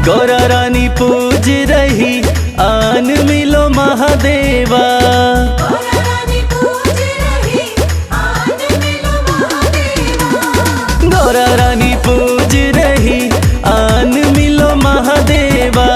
गौरा रानी पूज रही आन मिलो महादेवा। गौरा रानी पूज रही आन मिलो महादेवा।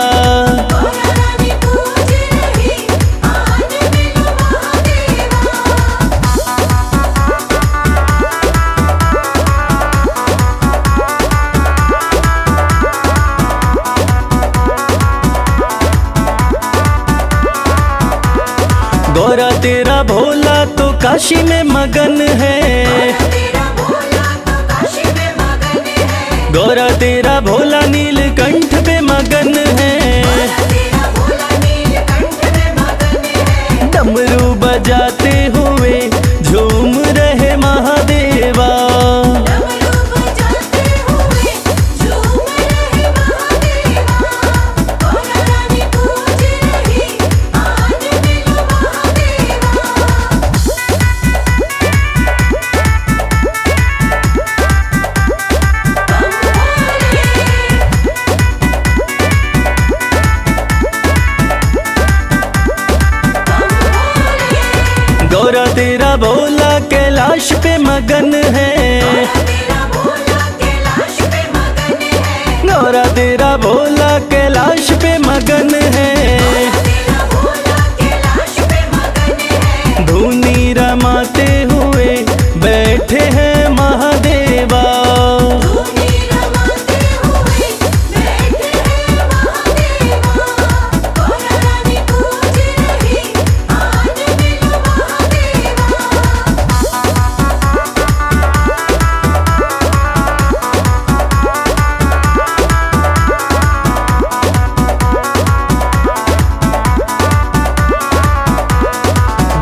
गौरा तेरा भोला तो काशी में मगन है। गौरा तेरा भोला नीलकंठ पे मगन है। डमरू बजाते हुए झूम रहे महादेवा। गौरा तेरा भोला कैलाश पे मगन है। गौरा तेरा भोला कैलाश पे मगन है। धुनी रमाते हुए बैठे हैं महादेवा।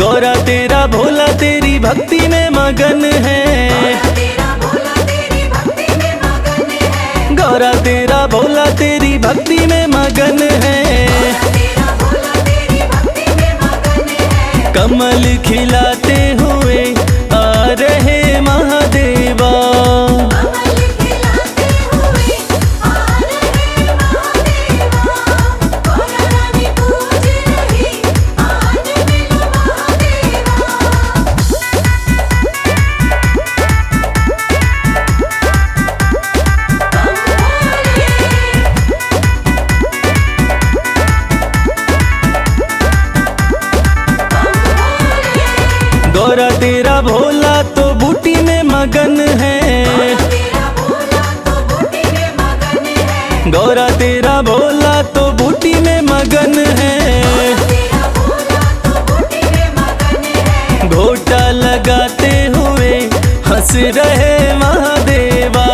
गौरा तेरा भोला तेरी भक्ति में मगन है। गौरा तेरा भोला तेरी भक्ति में मगन है। कमल खिलाते हुए आ रहे महादेवा। गौरा तेरा भोला तो बूटी में मगन है। गौरा तेरा भोला तो बूटी में मगन है। घोटा लगाते हुए हंस रहे महादेवा।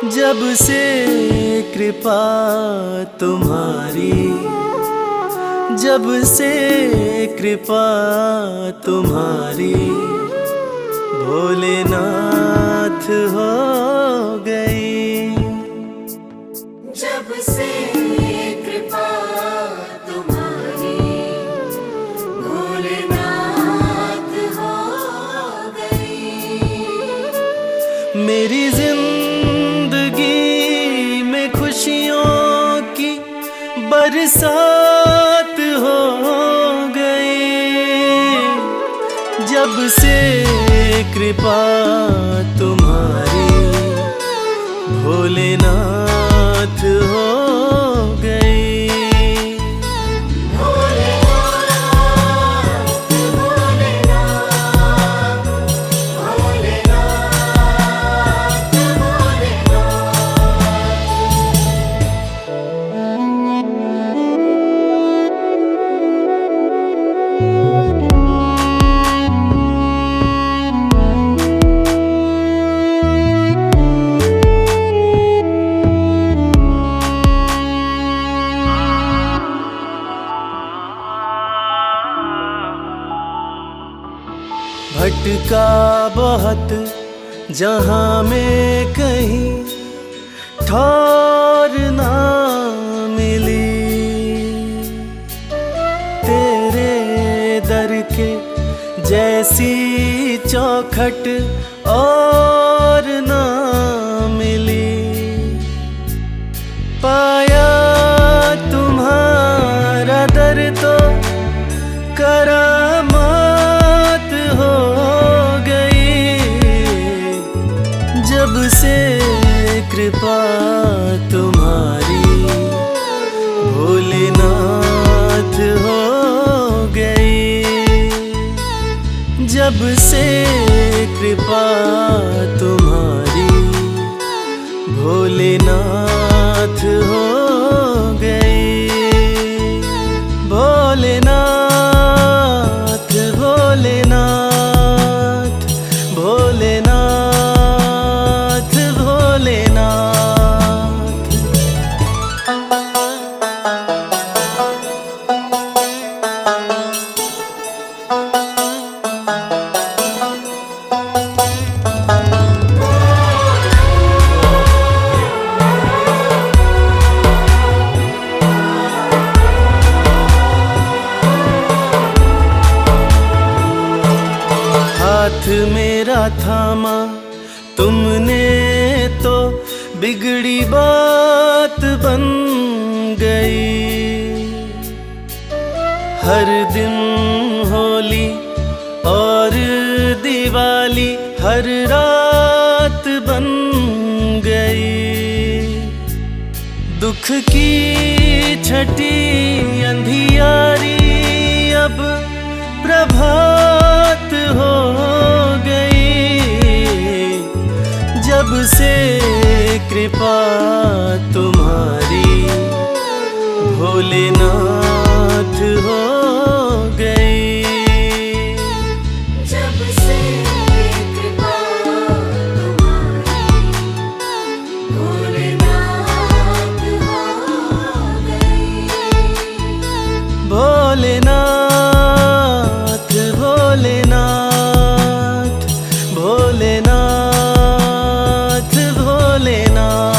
जब से कृपा तुम्हारी, जब से कृपा तुम्हारी भोलेनाथ हो गई। जब से कृपा तुम्हारी भोलेनाथ हो गई। मेरी जिंदगी में खुशियों की बरसात हो गई। जब से कृपा तुम्हारी भोलेनाथ हो गई। भटका बहुत जहाँ में कहीं ठौर ना मिली। तेरे दर के जैसी चौखट और ना मिली। पाया तुम्हारा दर तो करामात हो गई। जब से कृपा तुम्हारी भोलेनाथ हो गई। जब से कृपा तुम्हारी भोलेनाथ हो गई। भोलेनाथ भोलेनाथ भोलेनाथ भोलेनाथ। हाथ मेरा थामा तुमने तो बिगड़ी बात बन गई। हर दिन होली और दिवाली हर रात बन गई। दुख की छठी अंधियारी अब प्रभात हो गई, जब से कृपा तुम्हारी भोलेनाथ हो गई। जब से कृपा तुम्हारी भोलेनाथ हो गई। भोलेनाथ भोलेनाथ भोलेनाथ भोलेनाथ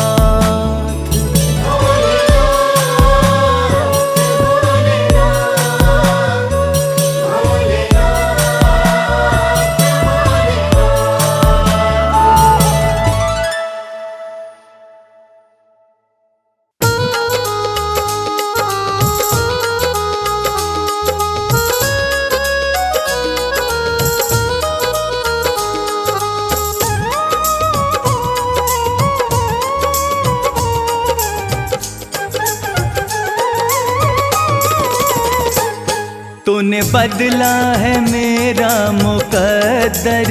तूने बदला है मेरा मुकद्दर,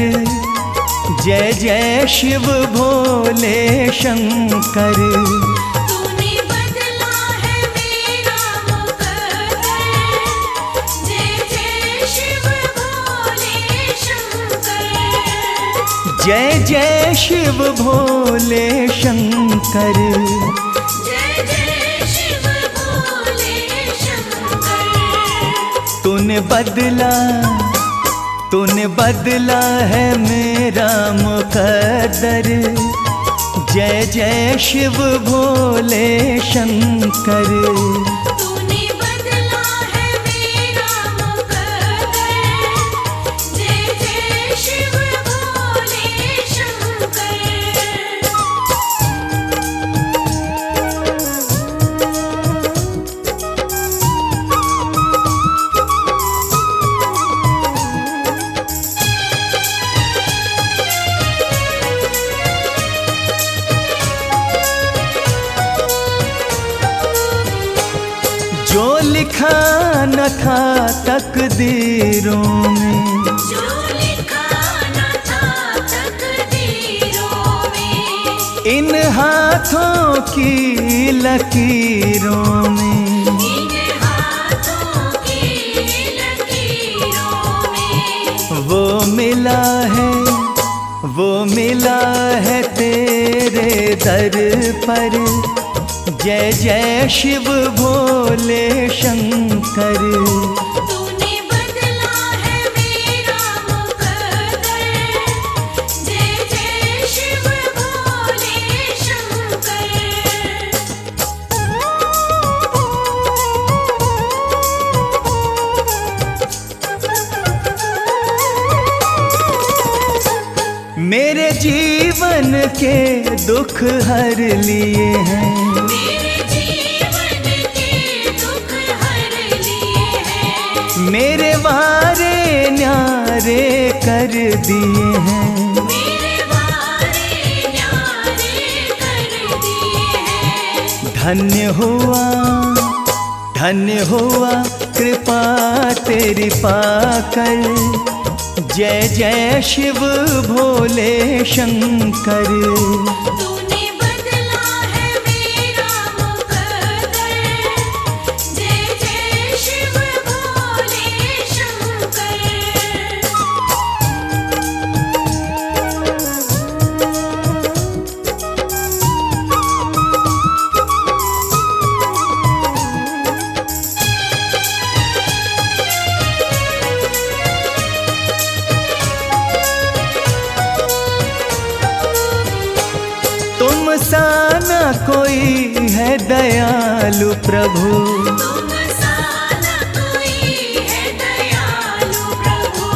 जय जय शिव भोले शंकर। तूने बदला है मेरा मुकद्दर, जय जय शिव भोले शंकर। जय जय शिव भोले शंकर। जय जय शिव भोले शंकर। तूने बदला है मेरा मुकद्दर, जय जय शिव भोले शंकर। तूने बदला है मेरा मुकद्दर, जय जय शिव भोले शंकर। जो लिखा न था तकदीरों में, जो लिखा न था तकदीरों में, इन हाथों की लकीरों में, इन हाथों की लकीरों में, वो मिला है तेरे दर पर। जय जय शिव भोले शंकर। तूने बदला है मेरा मुकद्दर, जय जय शिव भोले शंकर। मेरे जीवन के दुख हर लिए हैं, मेरे जीवन के दुख हर लिए हैं, मेरे वारे न्यारे कर दिए हैं। मेरे वारे न्यारे कर दिए हैं। धन्य हुआ कृपा तेरी पाकर। जय जय शिव भोले शंकर। तूने बदला है मेरा मुकद्दर, जय जय शिव भोले शंकर। तुम सा न कोई है दयालु प्रभु, तुम सा न कोई है दयालु प्रभु,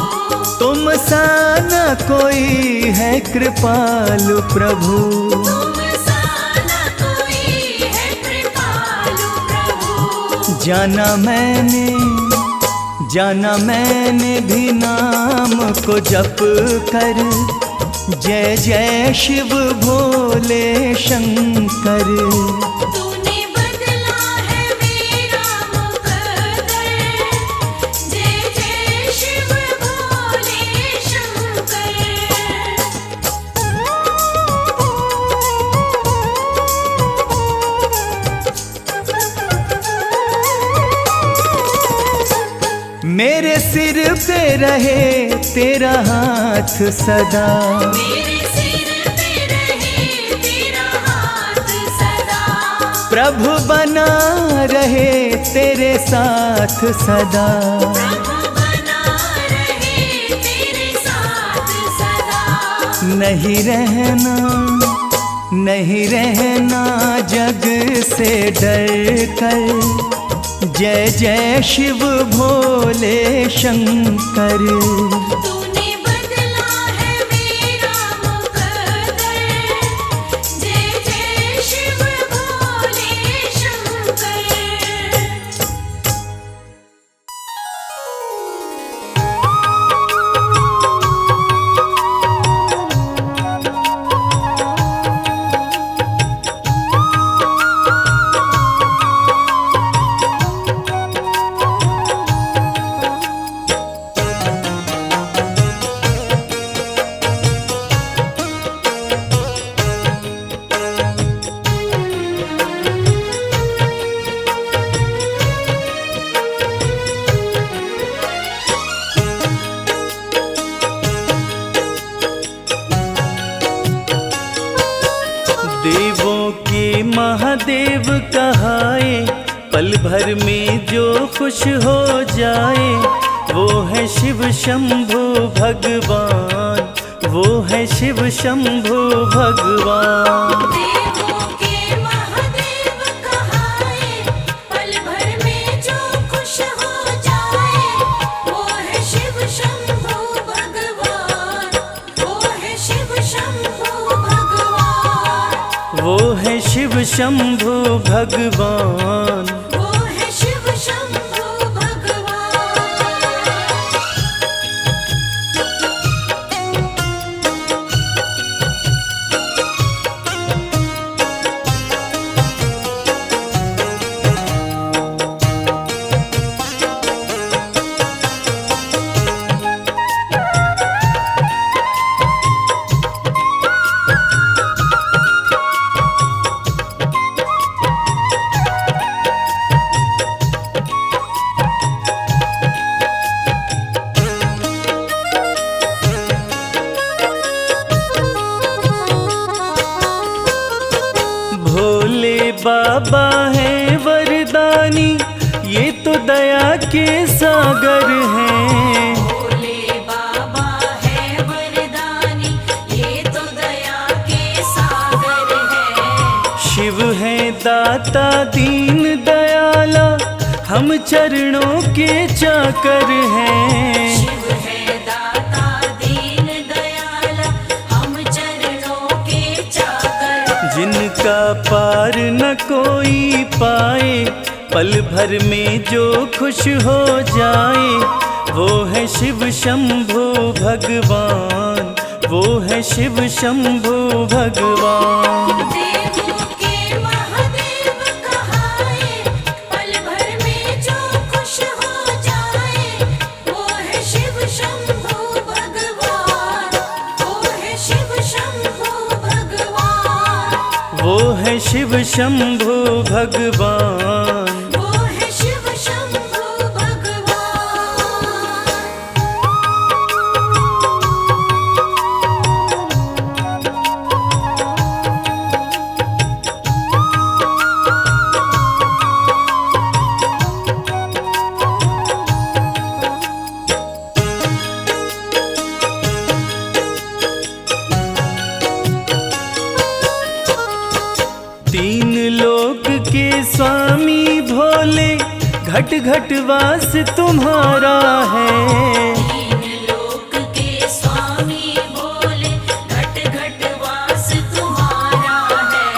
तुम सा न कोई है कृपालु प्रभु। तुम सा न कोई है कृपालु प्रभु। जाना मैंने भी नाम को जप कर। जय जय शिव भोले शंकर। तूने मेरे सिर पे रहे तेरा हाथ सदा, मेरे सिर पे रहे तेरा हाथ सदा, प्रभु बना रहे तेरे साथ सदा। प्रभु बना रहे तेरे साथ सदा। नहीं रहना, नहीं रहना जग से डर कर, जय जय शिव भोले शंकर। तूने बदला है मेरा मुकद्दर, जय जय शिव भोले शंकर। देवों के महादेव कहाए, पल भर में जो खुश हो जाए, वो है शिव शंभु भगवान, वो है शिव शंभु भगवान। देवों के महादेव कहाए, पल भर में जो खुश हो जाए, वो है शिव शंभु भगवान, वो है शिव शंभु भगवान, वो है शिव शंभु भगवान। वो है शिव शंभु भोले बाबा है वरदानी, ये तो दया के सागर हैं। भोले बाबा है वरदानी, ये तो दया के सागर है। शिव है दाता दीन दयाला, हम चरणों के चाकर हैं। शिव है दाता दीन दयाला, हम चरणों के चाकर। जिनका पार न कोई पाए, पल भर में जो खुश हो जाए, वो है शिव शंभु भगवान, वो है शिव शंभु भगवान। देवों के महादेव कहाए, पल भर में जो खुश हो जाए, वो है शिव शंभु भगवान, वो है शिव शंभु भगवान, वो है शिव शंभु भगवान। वो है शिव शंभु भगवान। तीन लोक के स्वामी भोले, घट घट वास तुम्हारा है। तीन लोक के स्वामी भोले, घट घट वास तुम्हारा है।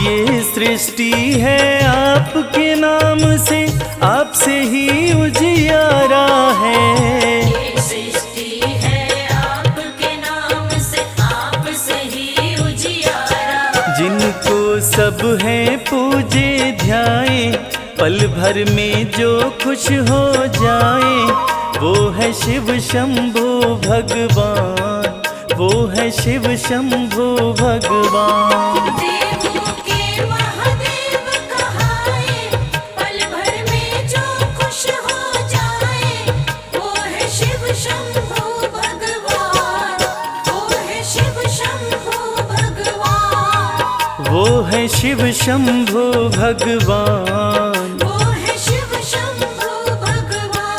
ये सृष्टि है आपके नाम से, आपसे ही उजियारा है। ये सृष्टि है आपके नाम से, आपसे ही उजियारा। जिनको सब है पूजे ध्याए, पल भर में जो खुश हो जाए, वो है शिव शंभु भगवान, वो है शिव शंभु भगवान। देवों के महादेव कहाए, पल भर में जो खुश हो जाए, है शिव शंभो भगवान। वो है शिव शंभो भगवान।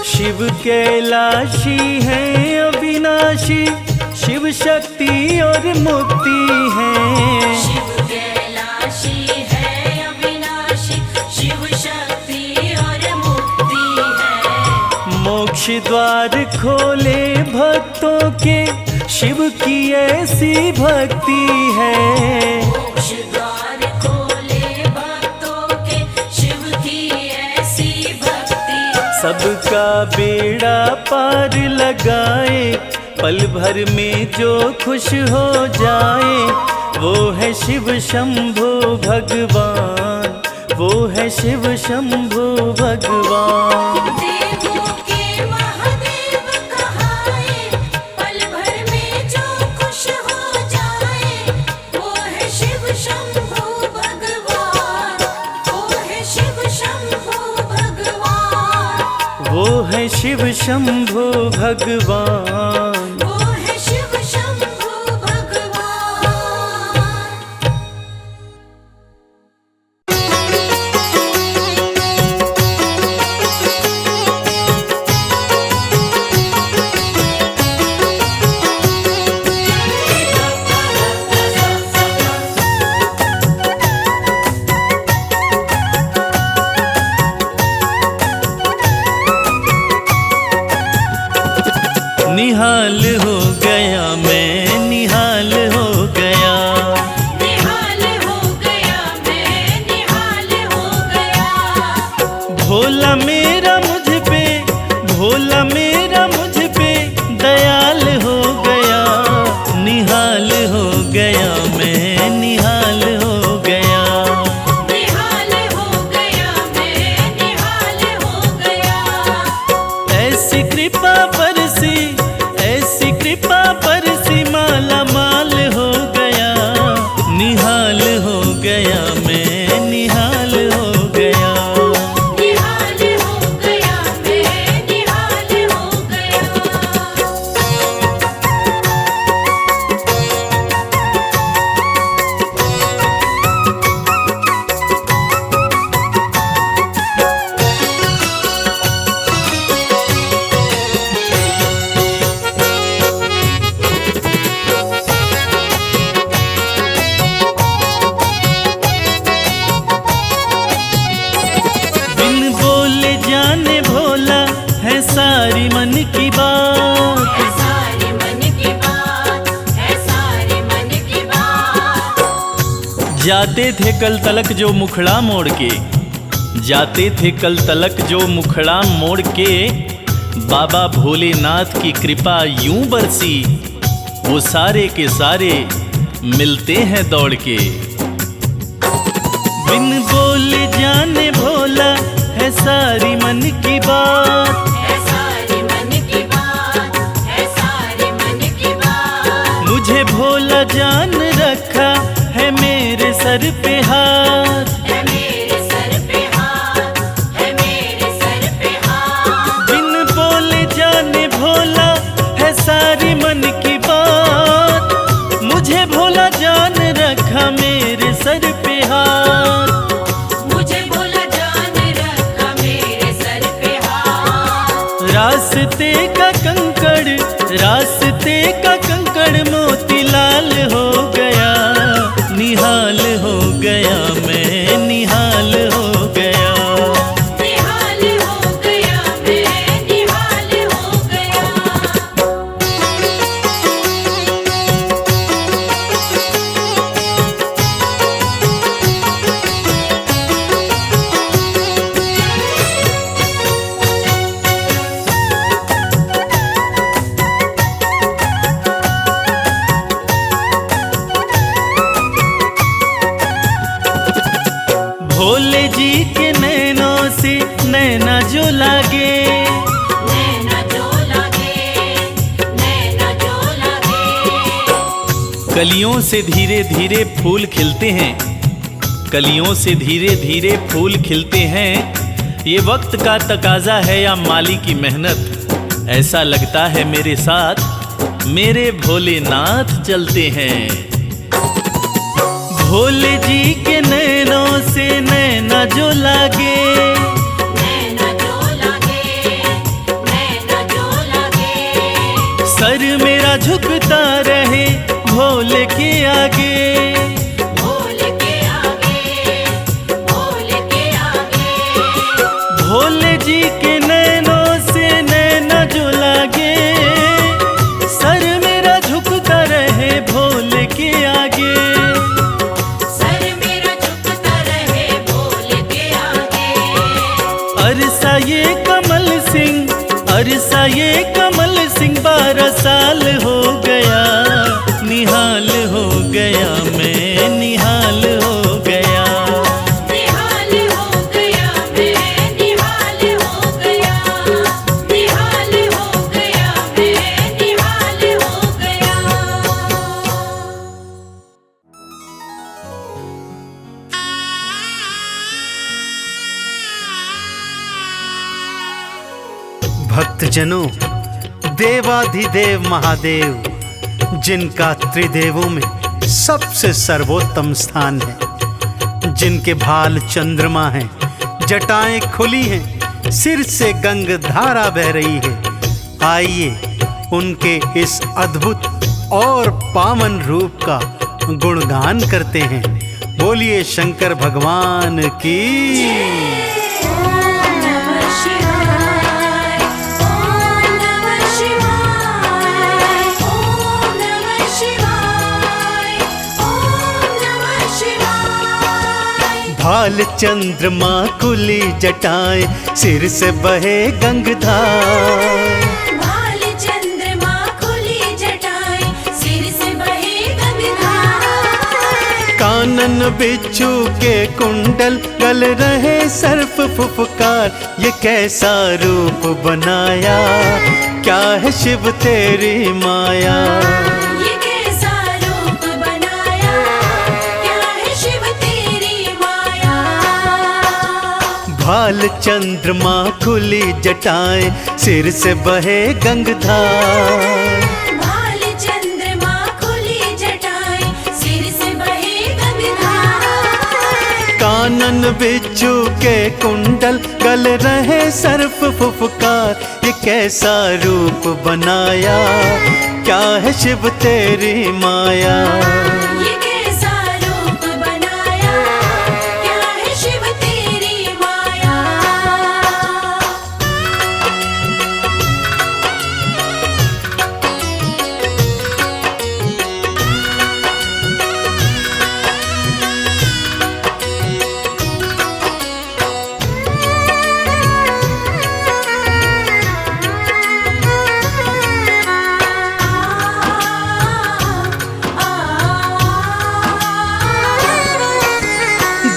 शिव कैलाशी है अविनाशी, शिव शक्ति और मुक्ति है। शिव कैलाशी है अविनाशी, शिव शक्ति और मुक्ति है। मोक्ष द्वार खोले भक्तों के, शिव की ऐसी भक्ति है। मोक्ष द्वार खोले भक्तों के, शिव की ऐसी भक्ति। सबका बेड़ा पार लगाए, पल भर में जो खुश हो जाए, वो है शिव शंभो भगवान। वो है शिव शंभो भगवान। देवों के महादेव कहाए, पल भर में जो खुश हो जाए, वो है शिव शंभो भगवान। वो है शिव शंभो भगवान। वो है शिव शंभो भगवान। वो है शिव शंभो भगवान। निहाल हो गया मैं, निहाल हो गया। निहाल हो गया मैं, निहाल हो गया। भोला मेरा मुझ पे, भोला मेरा मुझ पे दयाल हो गया। निहाल हो गया मैं, निहाल हो गया। निहाल हो गया मैं, निहाल हो गया। ऐसी कृपा बरसी, ऐसी कृपा बरसी, माला माल हो गया। निहाल हो गया मैं, निहाल हो गया। निहाल हो गया मैं, निहाल हो गया। बिन बोले जाने भोला है सारी मन की बात। है सारी मन की बात, है सारी मन की बात। जाते थे कल तलक जो मुखड़ा मोड़ के, जाते थे कल तलक जो मुखड़ा मोड़ के, बाबा भोलेनाथ की कृपा यूं बरसी, वो सारे के सारे मिलते हैं दौड़ के। बिन बोले जाने भोला है सारी मन की बात। है सारी मन की बात, है सारी मन की बात। मुझे भोला जान रखा है मेरे सर पे हाथ। है मेरे सर पे हाथ, है मेरे सर पे हाथ। बिन बोले जाने भोला है सारी मन की बात। मुझे भोला जान रखा मेरे सर पे हाथ। मुझे भोला जान रखा मेरे सर पे हाथ। रास्ते का कंकड़, रास्ते का कंकड़ मोतीलाल हो गया। निहाल हो गया मैं, निहाल हो गया। निहाल हो गया मैं, निहाल हो गया। कलियों से धीरे धीरे फूल खिलते हैं, कलियों से धीरे धीरे फूल खिलते हैं। ये वक्त का तकाजा है या माली की मेहनत, ऐसा लगता है मेरे साथ मेरे भोलेनाथ चलते हैं। भोले जी के नैनों से नैना जो लागे, नैना जो लागे, नैना जो लागे। सर मेरा झुकता रहे भोले के आगे, भोले के आगे, भोले के आगे। भोले जी के नैनों से नैना जो लागे, सर मेरा झुकता रहे भोले के आगे। सर मेरा झुकता रहे भोले के आगे। अरसा ये कमल सिंह, अरसा ये कमल सिंह 12 साल हो गया, निहाल हो गया मैं, निहाल हो गया। निहाल हो गया मैं, निहाल हो गया। निहाल हो गया मैं, निहाल हो गया। भक्तजनों, देवाधिदेव महादेव जिनका त्रिदेवों में सबसे सर्वोत्तम स्थान है, जिनके भाल चंद्रमा हैं, जटाएं खुली हैं, सिर से गंग धारा बह रही है। आइए उनके इस अद्भुत और पावन रूप का गुणगान करते हैं। बोलिए शंकर भगवान की। ओम नमः शिवाय, ओम नमः शिवाय, ओम नमः शिवाय, ओम नमः शिवाय। भाल चंद्रमा खुली जटाएं, सिर से बहे गंगधार। भाल चंद्रमा खुली जटाएं, सिर से बहे गंगाधार। कानन बिच्छू के कुंडल, गल रहे सर्प फुफकार। ये कैसा रूप बनाया, क्या है शिव तेरी माया। ये कैसा रूप बनाया, क्या है शिव तेरी माया। भाल चंद्रमा खुली जटाएं, सिर से बहे गंगधार। भाल चंद्रमा खुली जटाएं, सिर से बहे गंगाधार। कानन बिच्छू के कुंडल, गल रहे सर्प फुफकार। ये कैसा रूप बनाया, क्या है शिव तेरी माया। ये कैसा रूप बनाया, क्या है शिव तेरी माया।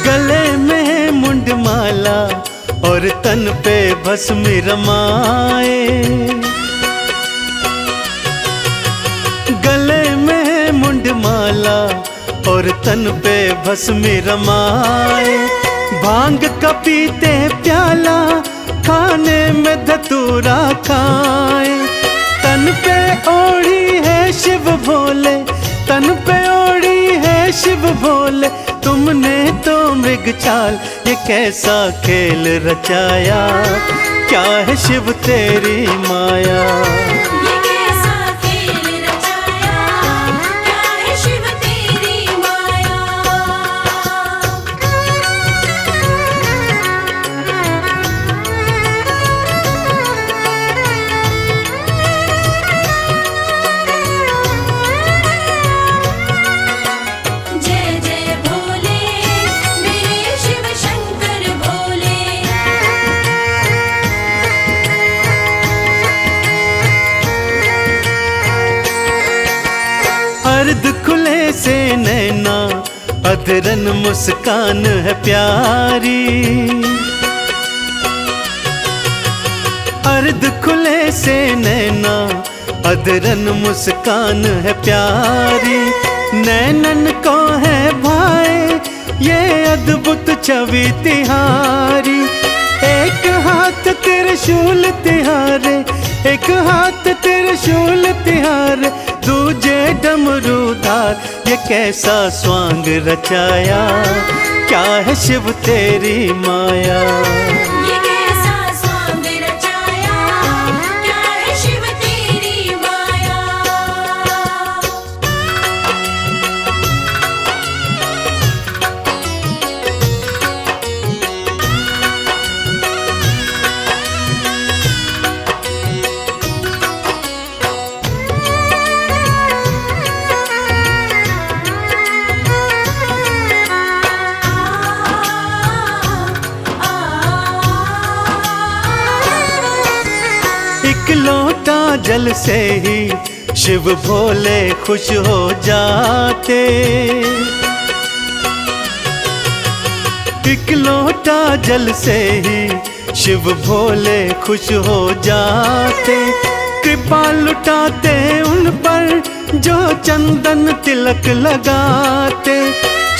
गले में मुंडमाला और तन पे भस्म रमाए। गले में मुंडमाला और तन पे भस्म रमाए। भांग का पीते प्याला, खाने में धतूरा खाए। तन पे ओढ़ी है शिव भोले, तन पे ओढ़ी है शिव भोले। तुमने तो मृग चाल, ये कैसा खेल रचाया, क्या है शिव तेरी माया। ये कैसा खेल रचाया, क्या है शिव तेरी माया। जय जय भोले, मेरे शिव शंकर भोले। अर्ध खुले से नैना, अधरन मुस्कान है प्यारी। अर्ध खुले से नैना, अधरन मुस्कान है प्यारी। नैनन को है भाए ये अद्भुत छवि तिहारी। एक हाथ त्रिशूल तिहारे, एक हाथ त्रिशूल तिहारे, दूजे डमरूधार। ये कैसा स्वांग रचाया, क्या है शिव तेरी माया। ये कैसा स्वांग रचाया, क्या है शिव तेरी माया। एक लोटा जल से ही शिव भोले खुश हो जाते। एक लोटा जल से ही शिव भोले खुश हो जाते। कृपा लुटाते उन पर जो चंदन तिलक लगाते।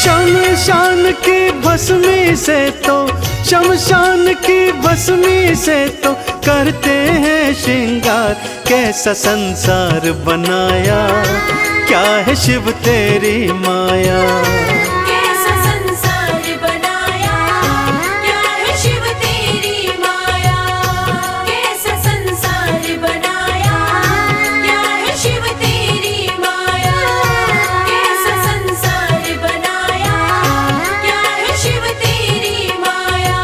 शमशान की भस्मी से तो, शमशान की भस्मी से तो करते हैं श्रृंगार। कैसा संसार बनाया, क्या है शिव तेरी माया। कैसा संसार बनाया, क्या है शिव तेरी माया। कैसा संसार बनाया, क्या है शिव तेरी माया। कैसा संसार बनाया, क्या है शिव तेरी माया।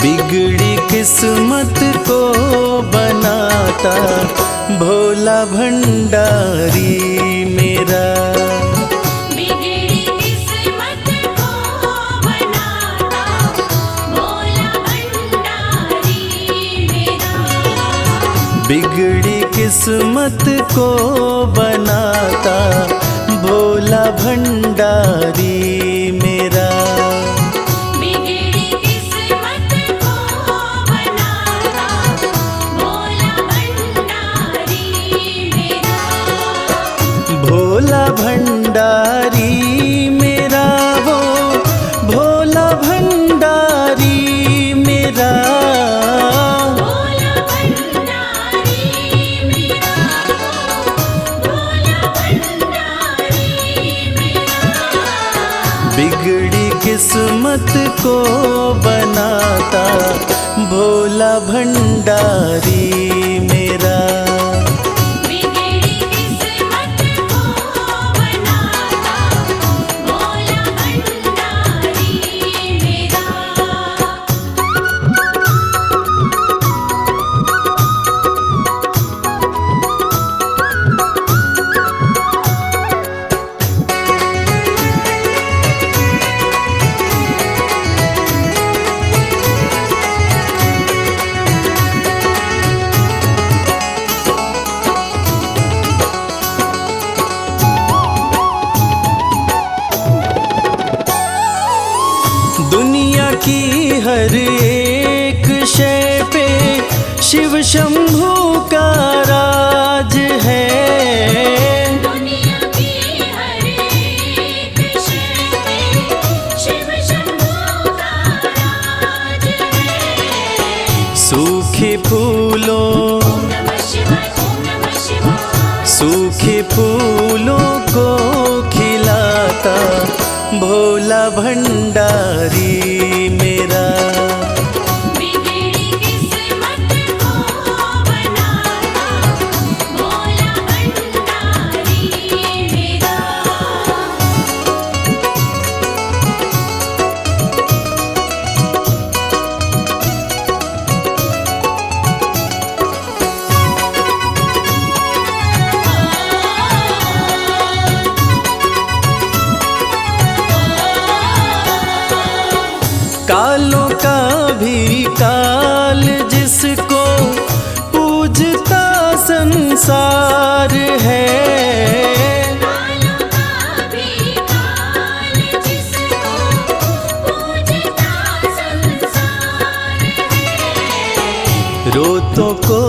बिगड़ी किस्मत को बनाता भोला भंडारी मेरा। बिगड़ी किस्मत को बनाता भोला भंडारी मेरा। बिगड़ी किस्मत को बनाता भोला भंडारी मेरा। बिगड़ी किस्मत को बनाता भोला भंडारी मेरा। भोला भंडारी मेरा, वो भोला भंडारी मेरा। भोला भंडारी मेरा। भोला भंडारी मेरा। बिगड़ी किस्मत को बनाता भोला भंडारी मेरा। बिगड़ी किस्मत को बनाता भोला भंडारी मेरा। दुनिया की हर एक शय पे शिव शंभू का राज है। दुनिया की हर एक शय पे शिव शंभू का राज है। सूखे फूलों, ओम नमः शिवाय, ओम नमः शिवाय। सूखे फूलों को खिलाता भोला भंडारी मेरा। बिगड़ी किस्मत को बनाता भोला भंडारी मेरा। कालों का भी काल जिसको पूजता संसार है। कालों का भी काल जिसको पूजता संसार है। रोतों को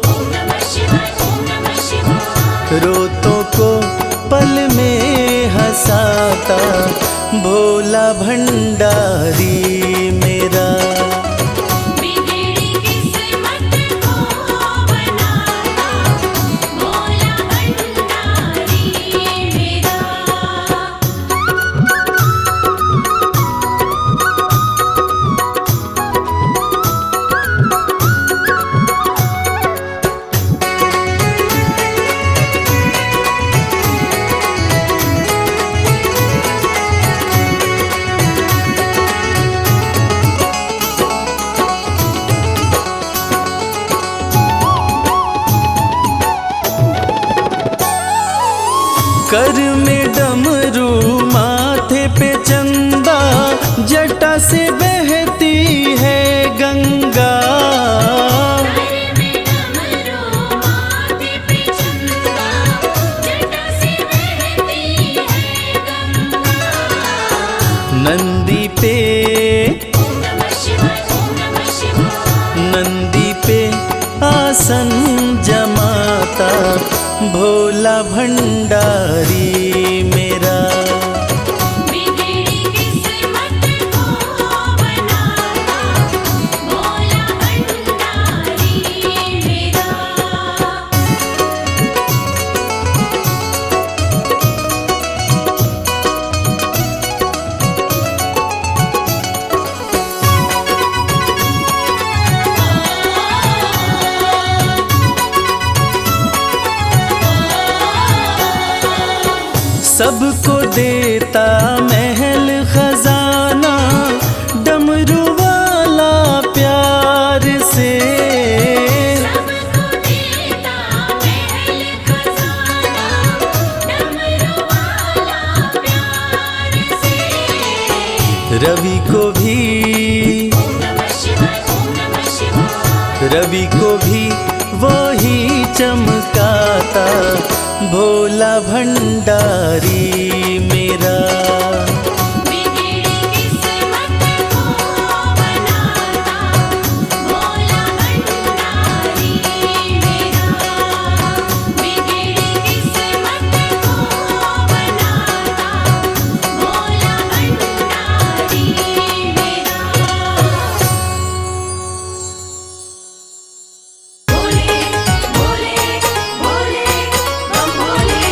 ओम नमः शिवाय, ओम नमः शिवाय। रोतों को पल में हंसाता भोला भंडारी मेरा। बिगड़ी किस्मत को बनाता भोला भंडारी मेरा। कर में डमरू माथे पे चंदा, जटा से बहती है गंगा। घर में डमरू माथे पे चंदा, जटा से बहती है गंगा। नंदी पे ओम नमः शिवाय, ओम नमः शिवाय। नंदी पे आसन जमाता भोला भंडारी मेरा। बिगड़ी किस्मत को बनाता भोला भंडारी मेरा। सबको देता महल खजाना, डमरू वाला प्यार से। सबको देता महल खजाना, डमरू वाला प्यार से। रवि को भी ओम नमः शिवाय, ओम नमः शिवाय। रवि को भी वही चमकाता भोला भंडारी मेरा। बिगड़ी किस्मत को बनाता भोला भंडारी मेरा। बिगड़ी किस्मत को बनाता भोला भंडारी मेरा। भोले भोले भोले बम भोले।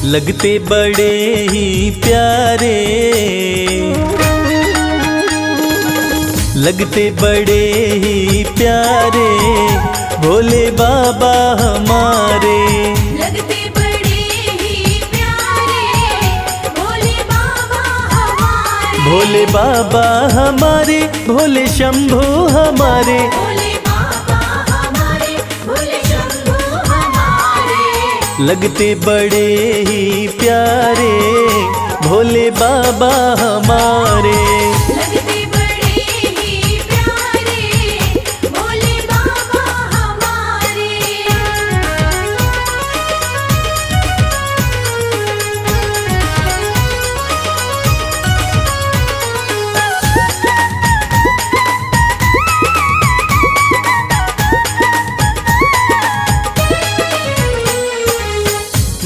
लगते बड़े ही प्यारे, लगते बड़े ही प्यारे भोले बाबा हमारे। लगते बड़े ही प्यारे भोले बाबा हमारे। भोले बाबा हमारे, भोले शंभू हमारे। भोले बाबा हमारे, भोले शंभू हमारे। लगते बड़े ही प्यारे भोले बाबा हमारे। लगते बड़े ही प्यारे भोले बाबा हमारे।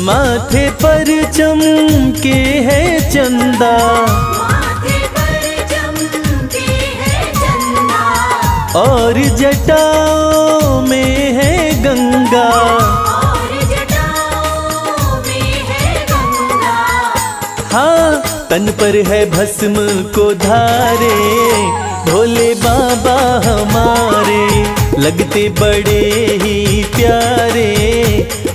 माथे पर चमके है चंदा, माथे पर चमके है चंदा। और जटाओं में है गंगा। और जटाओं में है गंगा। हाँ, तन पर है भस्म को धारे भोले बाबा हमारे। लगते बड़े ही प्यारे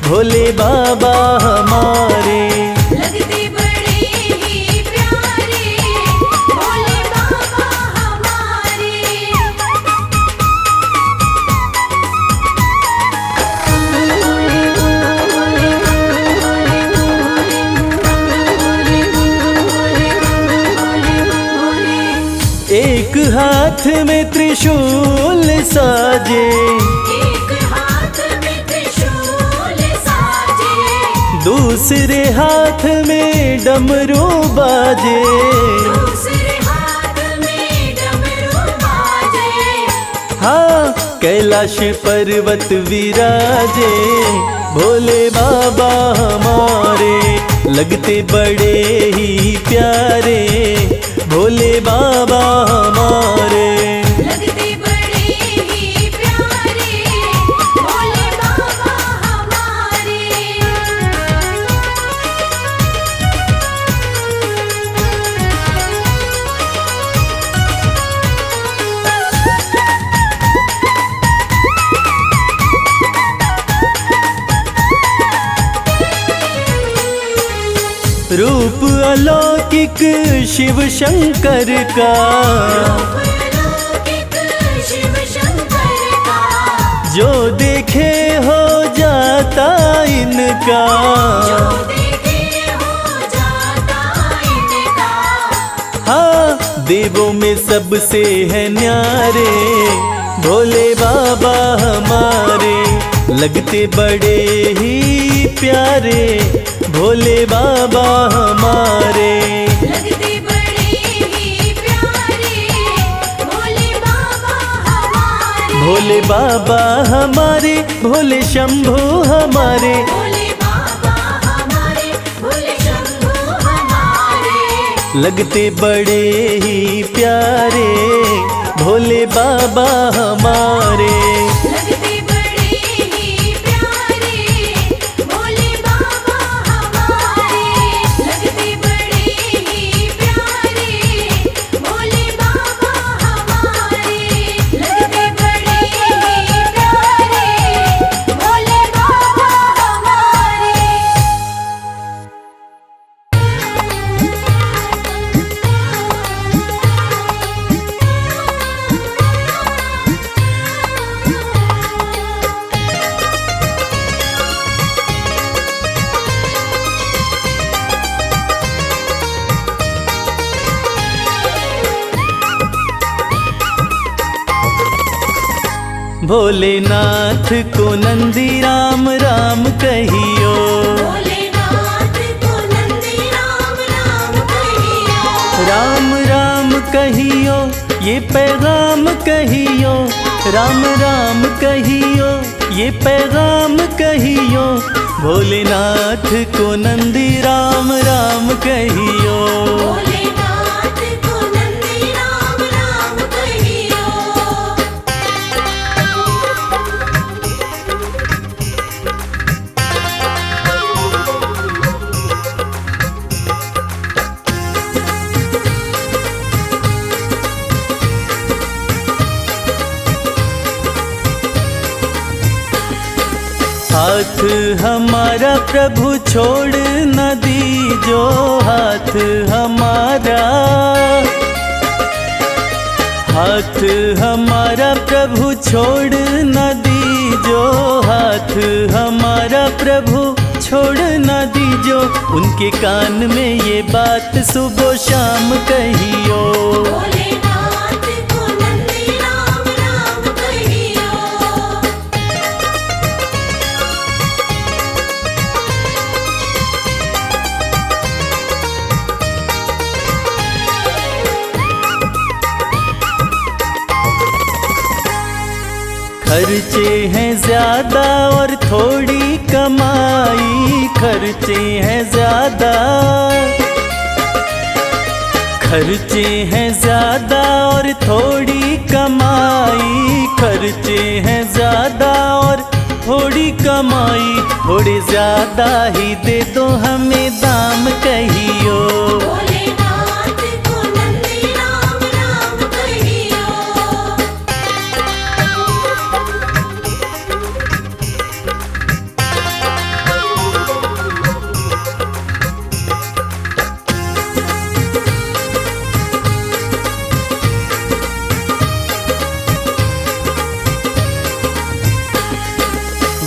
भोले बाबा हमारे। लगते बड़े ही प्यारे भोले बाबा हमारे। में त्रिशूल साजे, एक हाथ में त्रिशूल साजे, दूसरे हाथ में डमरू बाजे। दूसरे हाथ में डमरू बाजे। हाँ, कैलाश पर्वत विराजे, भोले बाबा हमारे लगते बड़े ही प्यारे, भोले बाबा हमारे। लगते बड़े ही प्यारे, भोले बाबा हमारे। रूप अलौकिक शिव शंकर का, अलौकिक शिव शंकर का, जो देखे हो जाता इनका। जो देखे हो जाता इनका। हाँ, देवों में सबसे है न्यारे, भोले बाबा हमारे लगते बड़े ही प्यारे, भोले बाबा हमारे। लगते बड़े ही प्यारे, भोले बाबा हमारे। भोले बाबा हमारे, भोले शंभू हमारे। भोले बाबा हमारे, भोले शंभू हमारे। लगते बड़े ही प्यारे, भोले बाबा हमारे। लगते बड़े ही प्यारे, भोले बाबा हमारे। लगते बड़े ही प्यारे, भोले बाबा हमारे। लगते बड़े ही प्यारे, भोले बाबा हमारे। भोलेनाथ को नंदी राम राम कहियो, भोलेनाथ को नंदी राम राम कहियो। राम राम कहियो ये पैगाम कहियो, राम राम कहियो ये पैगाम कहियो, भोलेनाथ को नंदी राम राम कहियो। भोलेनाथ को नंदी राम राम कहियो। हाथ हमारा प्रभु छोड़ न दीजो, हाथ हमारा, हाथ हमारा प्रभु छोड़ न दीजो, हाथ हमारा प्रभु छोड़ न दीजो। उनके कान में ये बात सुबह शाम कहियो। भोलेनाथ को नंदी राम राम कहियो। खर्चे हैं ज्यादा और थोड़ी कमाई, खर्चे हैं ज्यादा, खर्चे हैं ज्यादा और थोड़ी कमाई, खर्चे हैं ज्यादा और थोड़ी कमाई, थोड़े ज्यादा ही दे दो हमें दाम कहियो। भोलेनाथ को नंदी राम राम कहियो।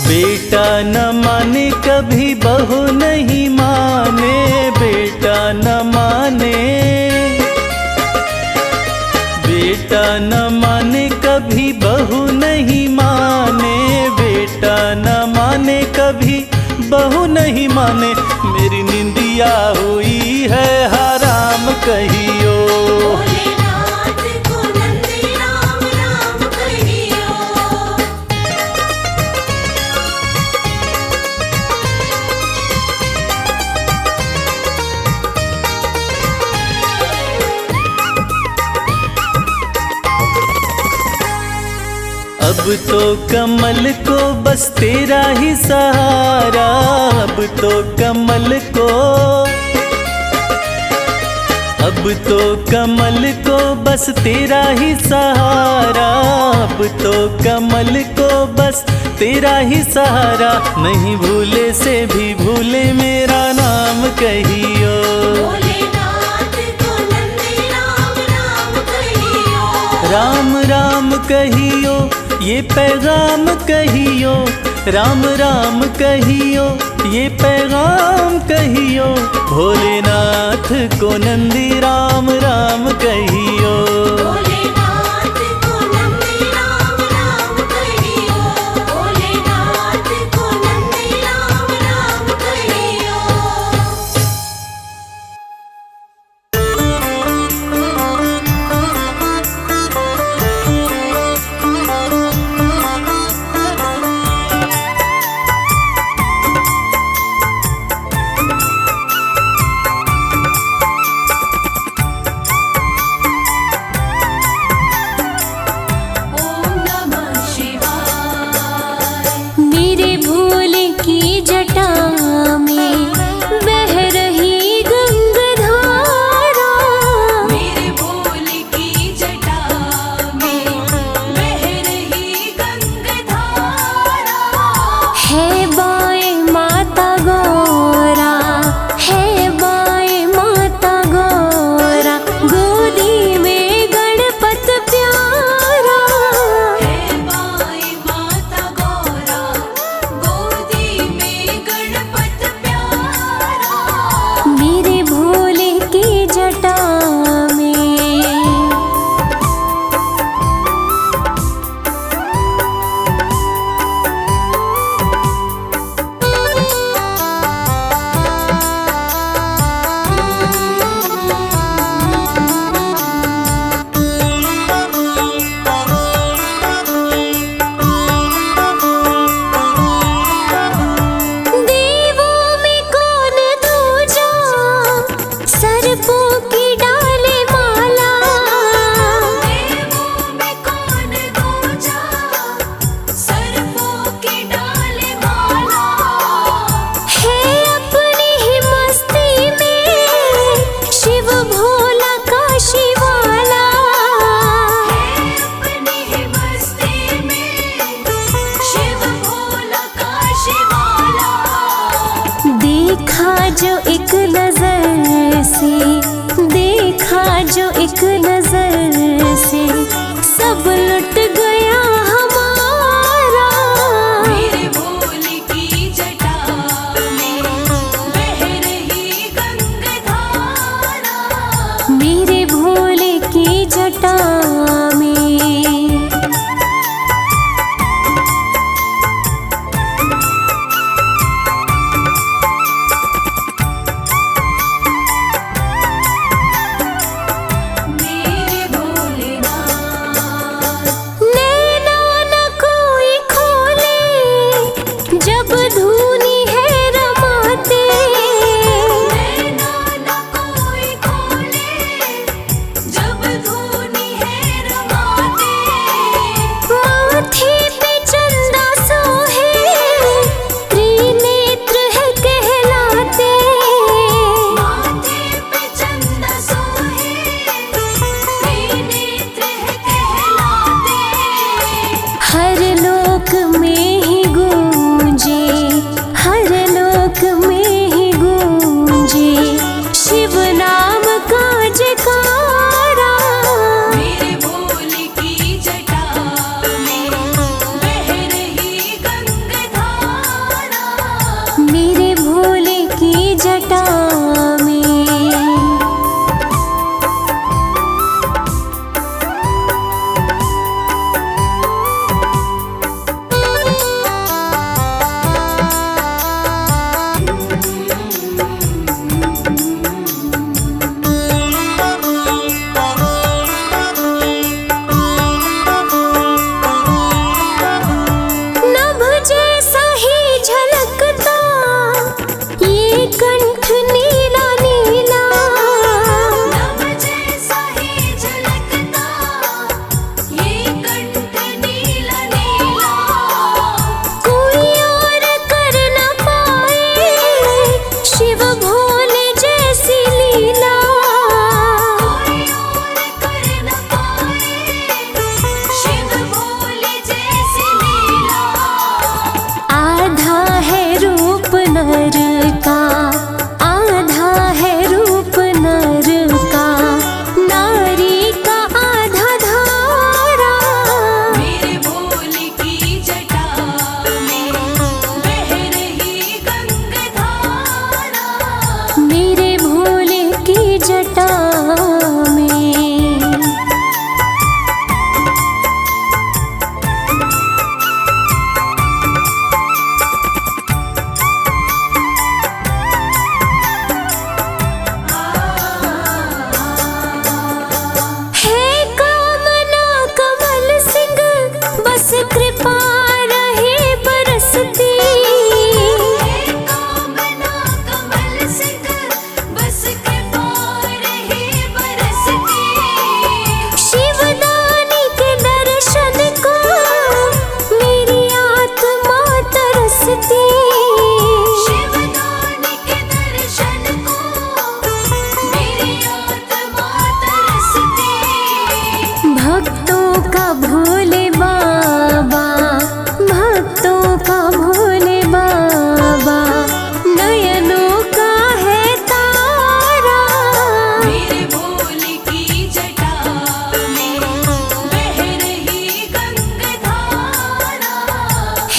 बेटा न माने कभी बहू नहीं माने, बेटा न माने, बेटा न बहू नहीं माने, बेटा न माने कभी बहू नहीं माने, मेरी निंदिया हुई है हराम कहियो। भोलेनाथ को नंदी राम राम कहियो। अब तो कमल को बस तेरा ही सहारा, अब तो कमल को, अब तो कमल को बस तेरा ही सहारा, अब तो कमल को बस तेरा ही सहारा, नहीं भूले से भी भूले मेरा नाम कहियो। भोलेनाथ को नंदी राम राम कहियो। राम राम कहियो ये पैगाम कहियो, राम राम कहियो ये पैगाम कहियो, भोलेनाथ को नंदी राम राम कहियो। भोलेनाथ को नंदी राम राम कहियो। भोलेनाथ को नंदी राम राम कहियो। ओम नमः शिवाय। मेरे भोले की जटा में बह रही गंगाधारा, मेरे भोले की जटा में बह रही गंगाधारा। है बाएं माता गौरा, है बाएं माता गौरा, गोदी में गणपत प्यारा। है बाई माता गौरा, गोदी में गणपत प्यारा। मेरे भोले की जटा में देवों में कौन दूजा, सर्पों की डाले माला। देवों में कौन दूजा, सर्पों की डाले माला। है अपनी ही मस्ती में शिव भोला काशी वाला। है अपनी ही मस्ती में शिव भोला काशी वाला। देखा जो एक नजर से, देखा जो एक नजर से, सब लुट गया हमारा। मेरे भोले की जटा में बह रही गंगाधारा। मेरे भोले की जटा में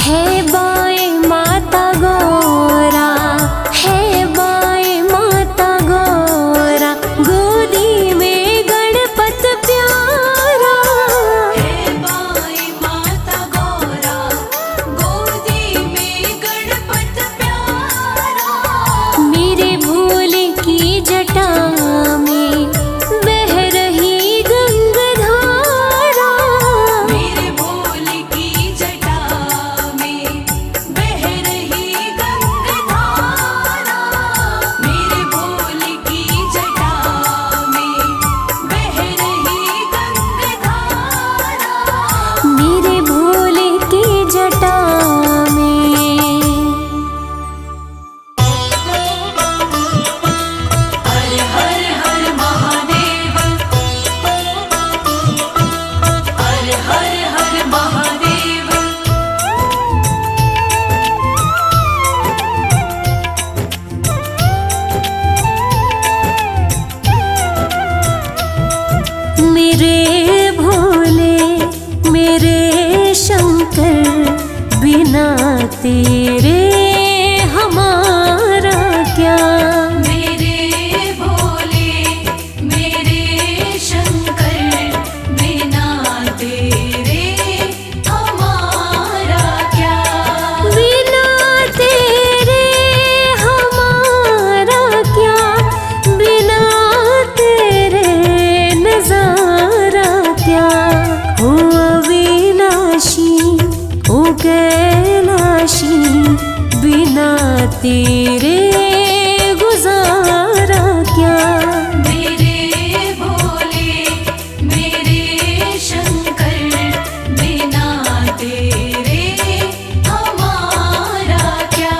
है बाए माता गौरा, है बाए माता गौरा, गोदी में गणपत प्यारा। है बाई माता गौरा, गोदी में गणपत प्यारा। मेरे भोले की जटा में बह रही गंगाधारा। मेरे भोले की जटा में बह रही गंगाधारा। मेरे भोले की जटा में बह रही गंगाधारा। मेरे भोले की जटा में। हर हर हर महादेव, हर हर हर महादेव। मेरे भोले मेरे शंकर, बिना तेरे हमारा क्या। मेरे भोले मेरे शंकर, बिना तेरे हमारा क्या। बिना तेरे हमारा क्या, बिना तेरे नजारा क्या। हो अविनाशी हो कैलाशी, बिना तेरे गुजारा क्या। मेरे भोले मेरे शंकर, बिना तेरे हमारा क्या।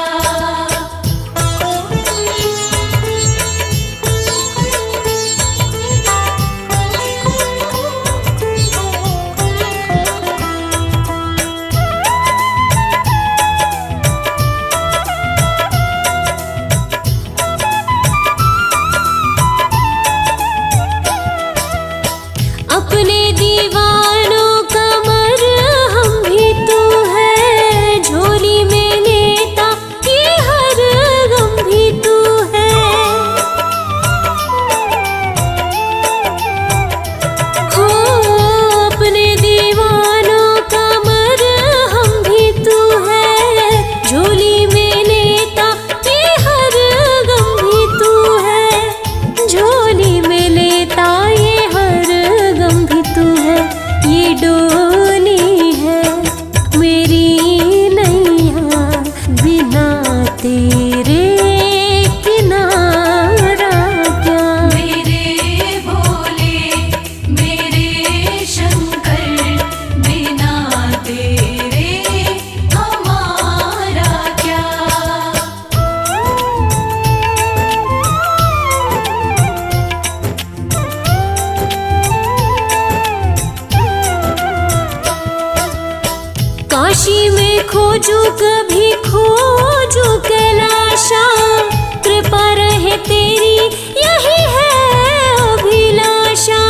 अपने दीवानों का मरहम भी तू है, झोली में लेता ये हर गम भी तू है। हो अपने दीवानों का मरहम भी तू है, झोली में लेता ये हर गम भी तू है। झोली में लेता ये हर गम भी तू है। ये डोली है मेरी नैया, बिना तेरे किनारा क्या। मेरे भोले मेरे शंकर, बिना तेरे हमारा क्या। काशी में खोजू कभी खोजू कैलाशा, कृपा रहे तेरी यही है अभिलाषा।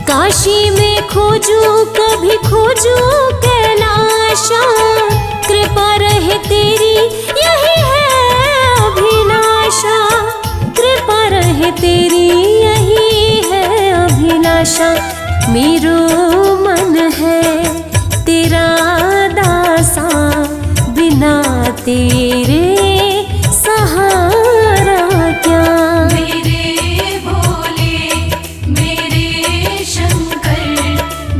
काशी में खोजू कभी खोजू कैलाशा, कृपा रहे तेरी यही है अभिलाषा। कृपा रहे तेरी यही है अभिलाषा। मेरो मन है तेरा दासा, बिना तेरे सहारा क्या। मेरे भोले मेरे शंकर,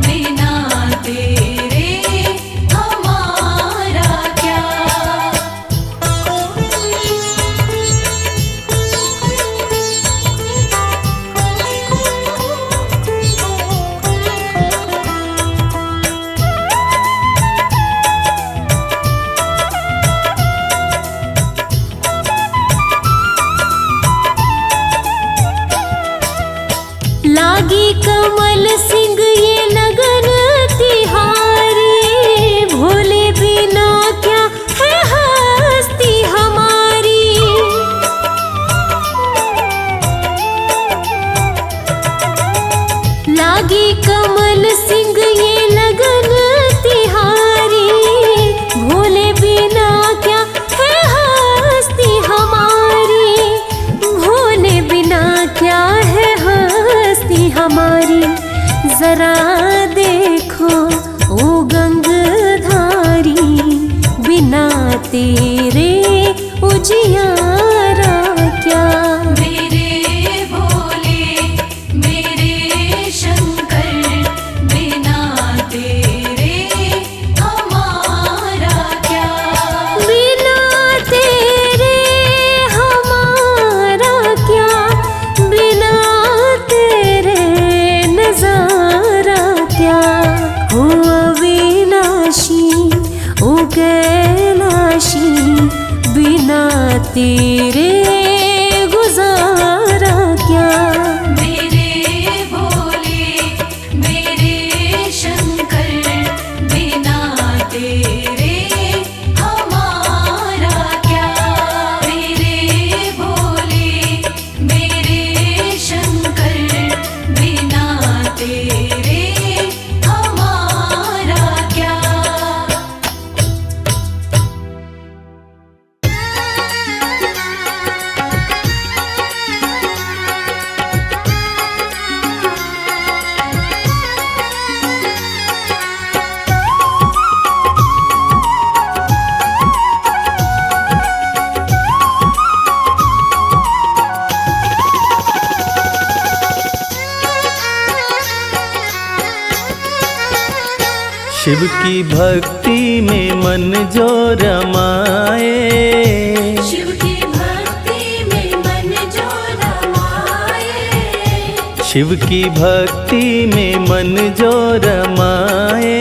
बिना तेरे हमारा क्या। लागी कमल सिंह ये लगन तिहारी, भोले बिना क्या है हस्ती हमारी। लागी कमल सिंह ये लगन तिहारी, भोले बिना क्या है हस्ती हमारी, भोले बिना क्या है हस्ती हमारी। जरा देखो ओ गंगधारी, बिना तेरे उजियारा क्या। मेरे भोले मेरे शंकर, बिना तेरे हमारा क्या। बिना तेरे हमारा क्या, बिना तेरे नजारा क्या। ओ अविनाशी ओ कैलाशी, बिना तेरे गुजारा क्या। मेरे भोले मेरे शंकर, बिना तेरे हमारा क्या। मेरे भोले मेरे शंकर, बिना तेरे हमारा क्या। शिव की भक्ति में मन जो रमाए, शिव की भक्ति में मन जो रमाए, शिव की भक्ति में मन जो रमाए।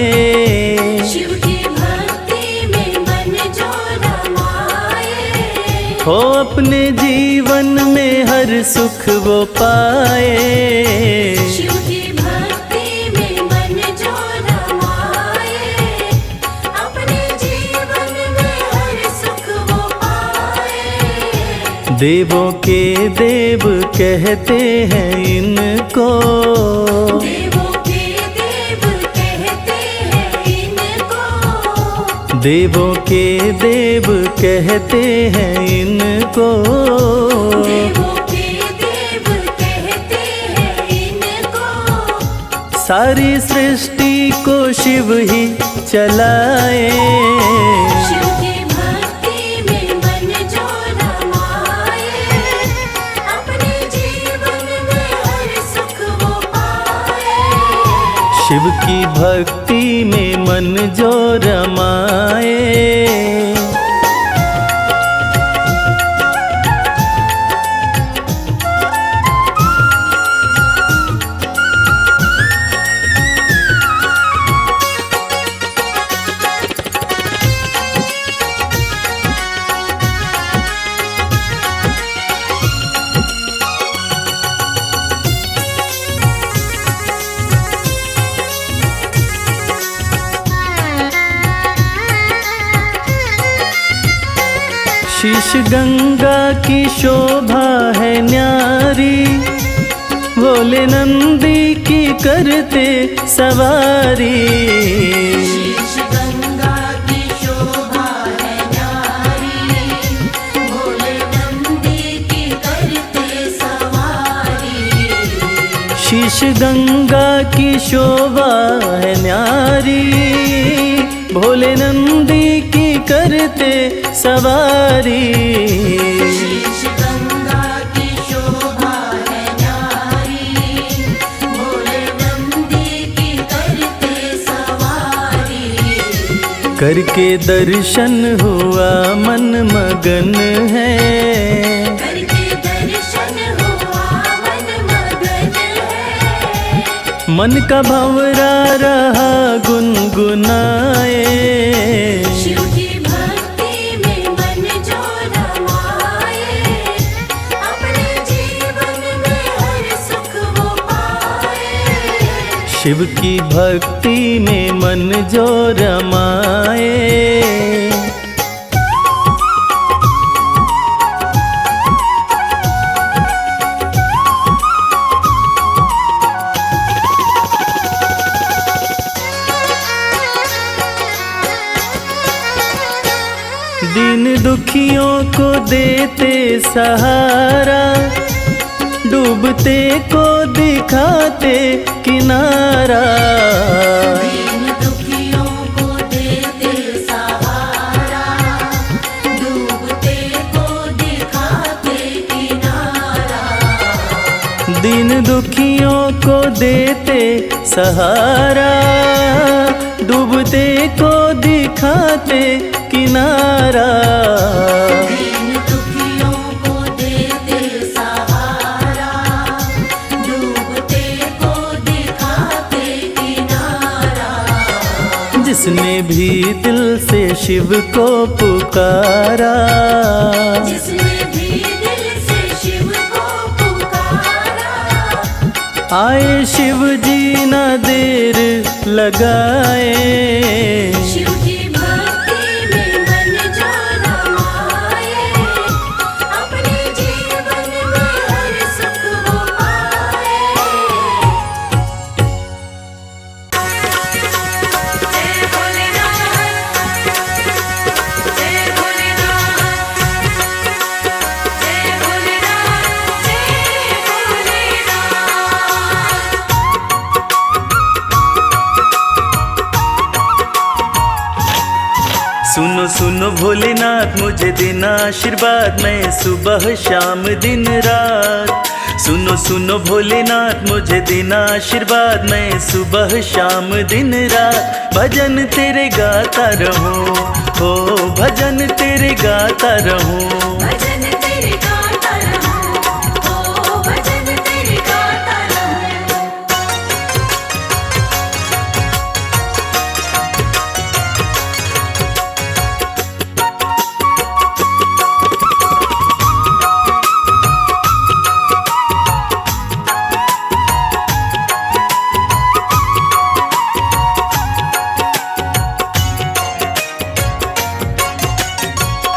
शिव की भक्ति में मन जो रमाए, हो अपने जीवन में हर सुख वो पाए। शिव की भक्ति में मन जो रमाए, अपने जीवन में हर सुख वो पाए। देवों के देव कहते हैं इनको, देवों के देव कहते हैं इनको, देवों के देव कहते हैं इनको। देवों के देव कहते हैं इनको। सारी सृष्टि को शिव ही चलाए। शिव की भक्ति में मन जो रमाए, अपने जीवन में हर सुख वो पाए। शिव की भक्ति में मन जो रमाए। शीश गंगा की शोभा है न्यारी, भोले नंदी की करते सवारी। शीश गंगा की शोभा है न्यारी, भोले नंदी की करते सवारी। शीश गंगा की शोभा है न्यारी, भोले नंदी की करते सवारी। शीश गंगा की शोभा है न्यारी, भोले नंदी की करते सवारी। करके दर्शन हुआ मन मगन है, करके दर्शन हुआ मन मगन है। मन का भंवरा रहा गुनगुनाए। शिव की भक्ति में मन जो रमाए, अपने जीवन में हर सुख वो पाए। शिव की भक्ति में मन जो रमाए। दुखियों को देते सहारा, डूबते को दिखाते किनारा। दीन दुखियों को देते सहारा, डूबते को दिखाते किनारा। दीन दुखियों को देते सहारा, डूबते को दिखाते किनारा। दीन दुखियों को देते सहारा, डूबते को दिखाते किनारा। जिसने भी दिल से शिव को पुकारा, जिसने भी दिल से शिव को पुकारा। आए शिव जी न देर लगाए। शिव जी भक्ति में मन जो रमाए, अपने जीवन में हर सुख वो पाए। जय भोलेनाथ, जय भोलेनाथ, जय भोलेनाथ, जय भोलेनाथ। सुनो सुनो भोलेनाथ मुझे देना आशीर्वाद, मैं सुबह शाम दिन रात। सुनो सुनो भोलेनाथ मुझे देना आशीर्वाद, मैं सुबह शाम दिन रात। भजन तेरे गाता रहूं, हो भजन तेरे गाता रहूं। भजन तेरे गाता रहूं, ओ भजन तेरे गाता रहूं।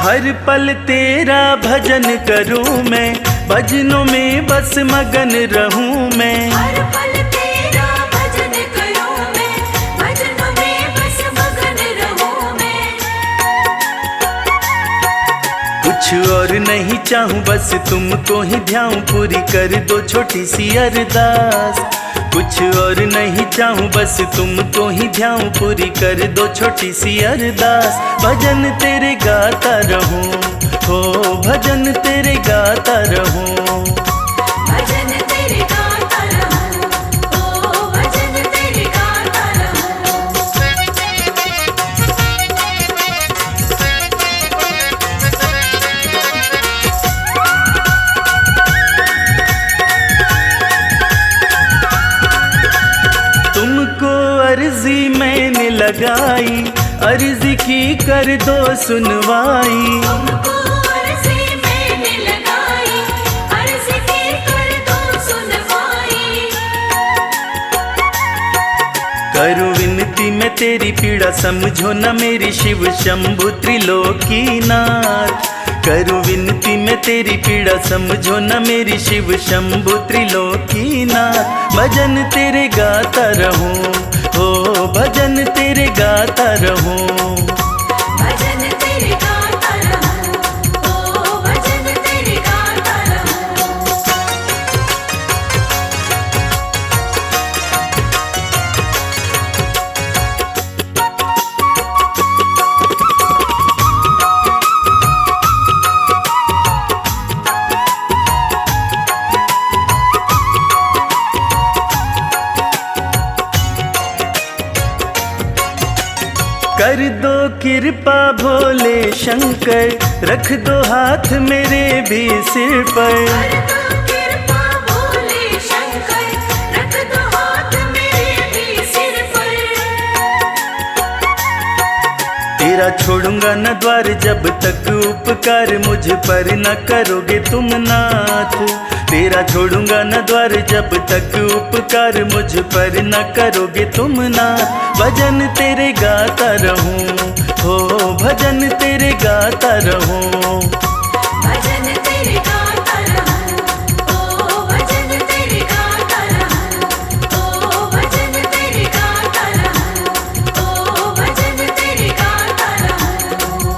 हर पल तेरा भजन करूं मैं, भजनों में बस मगन रहूं मैं। हर पल तेरा भजन करूं मैं, भजनों में बस मगन रहूं मैं। कुछ और नहीं चाहूं बस तुमको ही ध्याऊं, पूरी कर दो छोटी सी अरदास। कुछ और नहीं चाहूं बस तुमको ही ध्याऊं, पूरी कर दो छोटी सी अरदास। भजन तेरे गाता रहूं, हो भजन तेरे गाता रहूं। भजन तेरे गाता रहूं, ओ भजन तेरे गाता रहूं। तुमको अर्जी मैंने लगाई, अर्जी की कर दो सुनवाई। तुमको अर्जी मैंने लगाई, अर्जी की कर दो सुनवाई। करूं विनती मैं तेरी पीड़ा, समझो न मेरी शिव शंभु त्रिलोकीनाथ। करूं विनती मैं तेरी पीड़ा, समझो न मेरी शिव शंभु त्रिलोकीनाथ। भजन तेरे गाता रहूं, हो भजन तेरे गाता रहूं। भजन तेरे गाता रहूं, ओ भजन तेरे गाता रहूं। कर दो कृपा भोले शंकर, रख दो हाथ मेरे भी सिर पर। कर दो कृपा भोले शंकर, रख दो हाथ मेरे भी सिर पर। तेरा छोड़ूंगा न द्वार जब तक उपकार मुझ पर न करोगे तुम नाथ। तेरा छोड़ूंगा न द्वार जब तक उपकार मुझ पर न करोगे तुम नाथ। भजन तेरे गाता रहूं, हो भजन तेरे गाता रहूं। भजन तेरे गाता रहूं, ओ भजन तेरे गाता रहूं, ओ भजन तेरे गाता रहूं, ओ भजन तेरे गाता रहूं।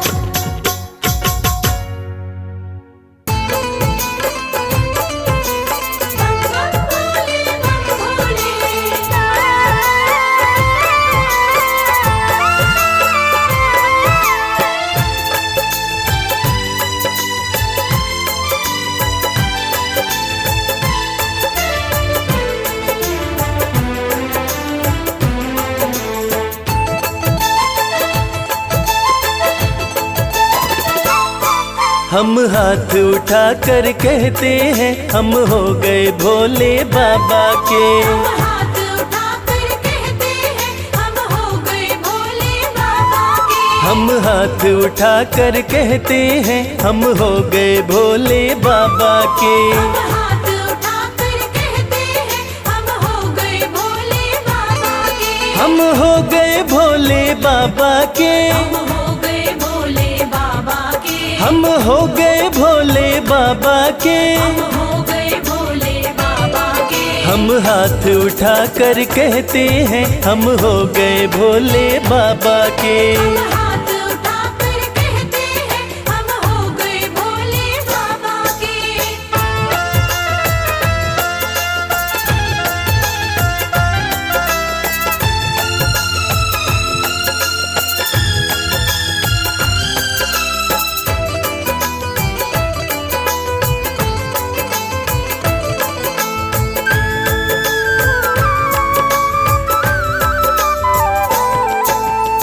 हम हाथ उठा कर कहते हैं हम हो गए भोले बाबा के। हम हाथ उठाकर कहते हैं हम हो गए भोले बाबा के। हम हाथ उठा कर कहते हैं हम हो गए भोले बाबा के। हम हाथ उठाकर कहते हैं हम हो गए भोले बाबा के। हम हो गए भोले बाबा के। हम हो गए भोले बाबा के। हम हो गए भोले बाबा के। हम हो गए भोले बाबा के। हम हाथ उठा कर कहते हैं हम हो गए भोले बाबा के। हम हाथ उठाकर कहते हैं हम हो गए भोले बाबा के।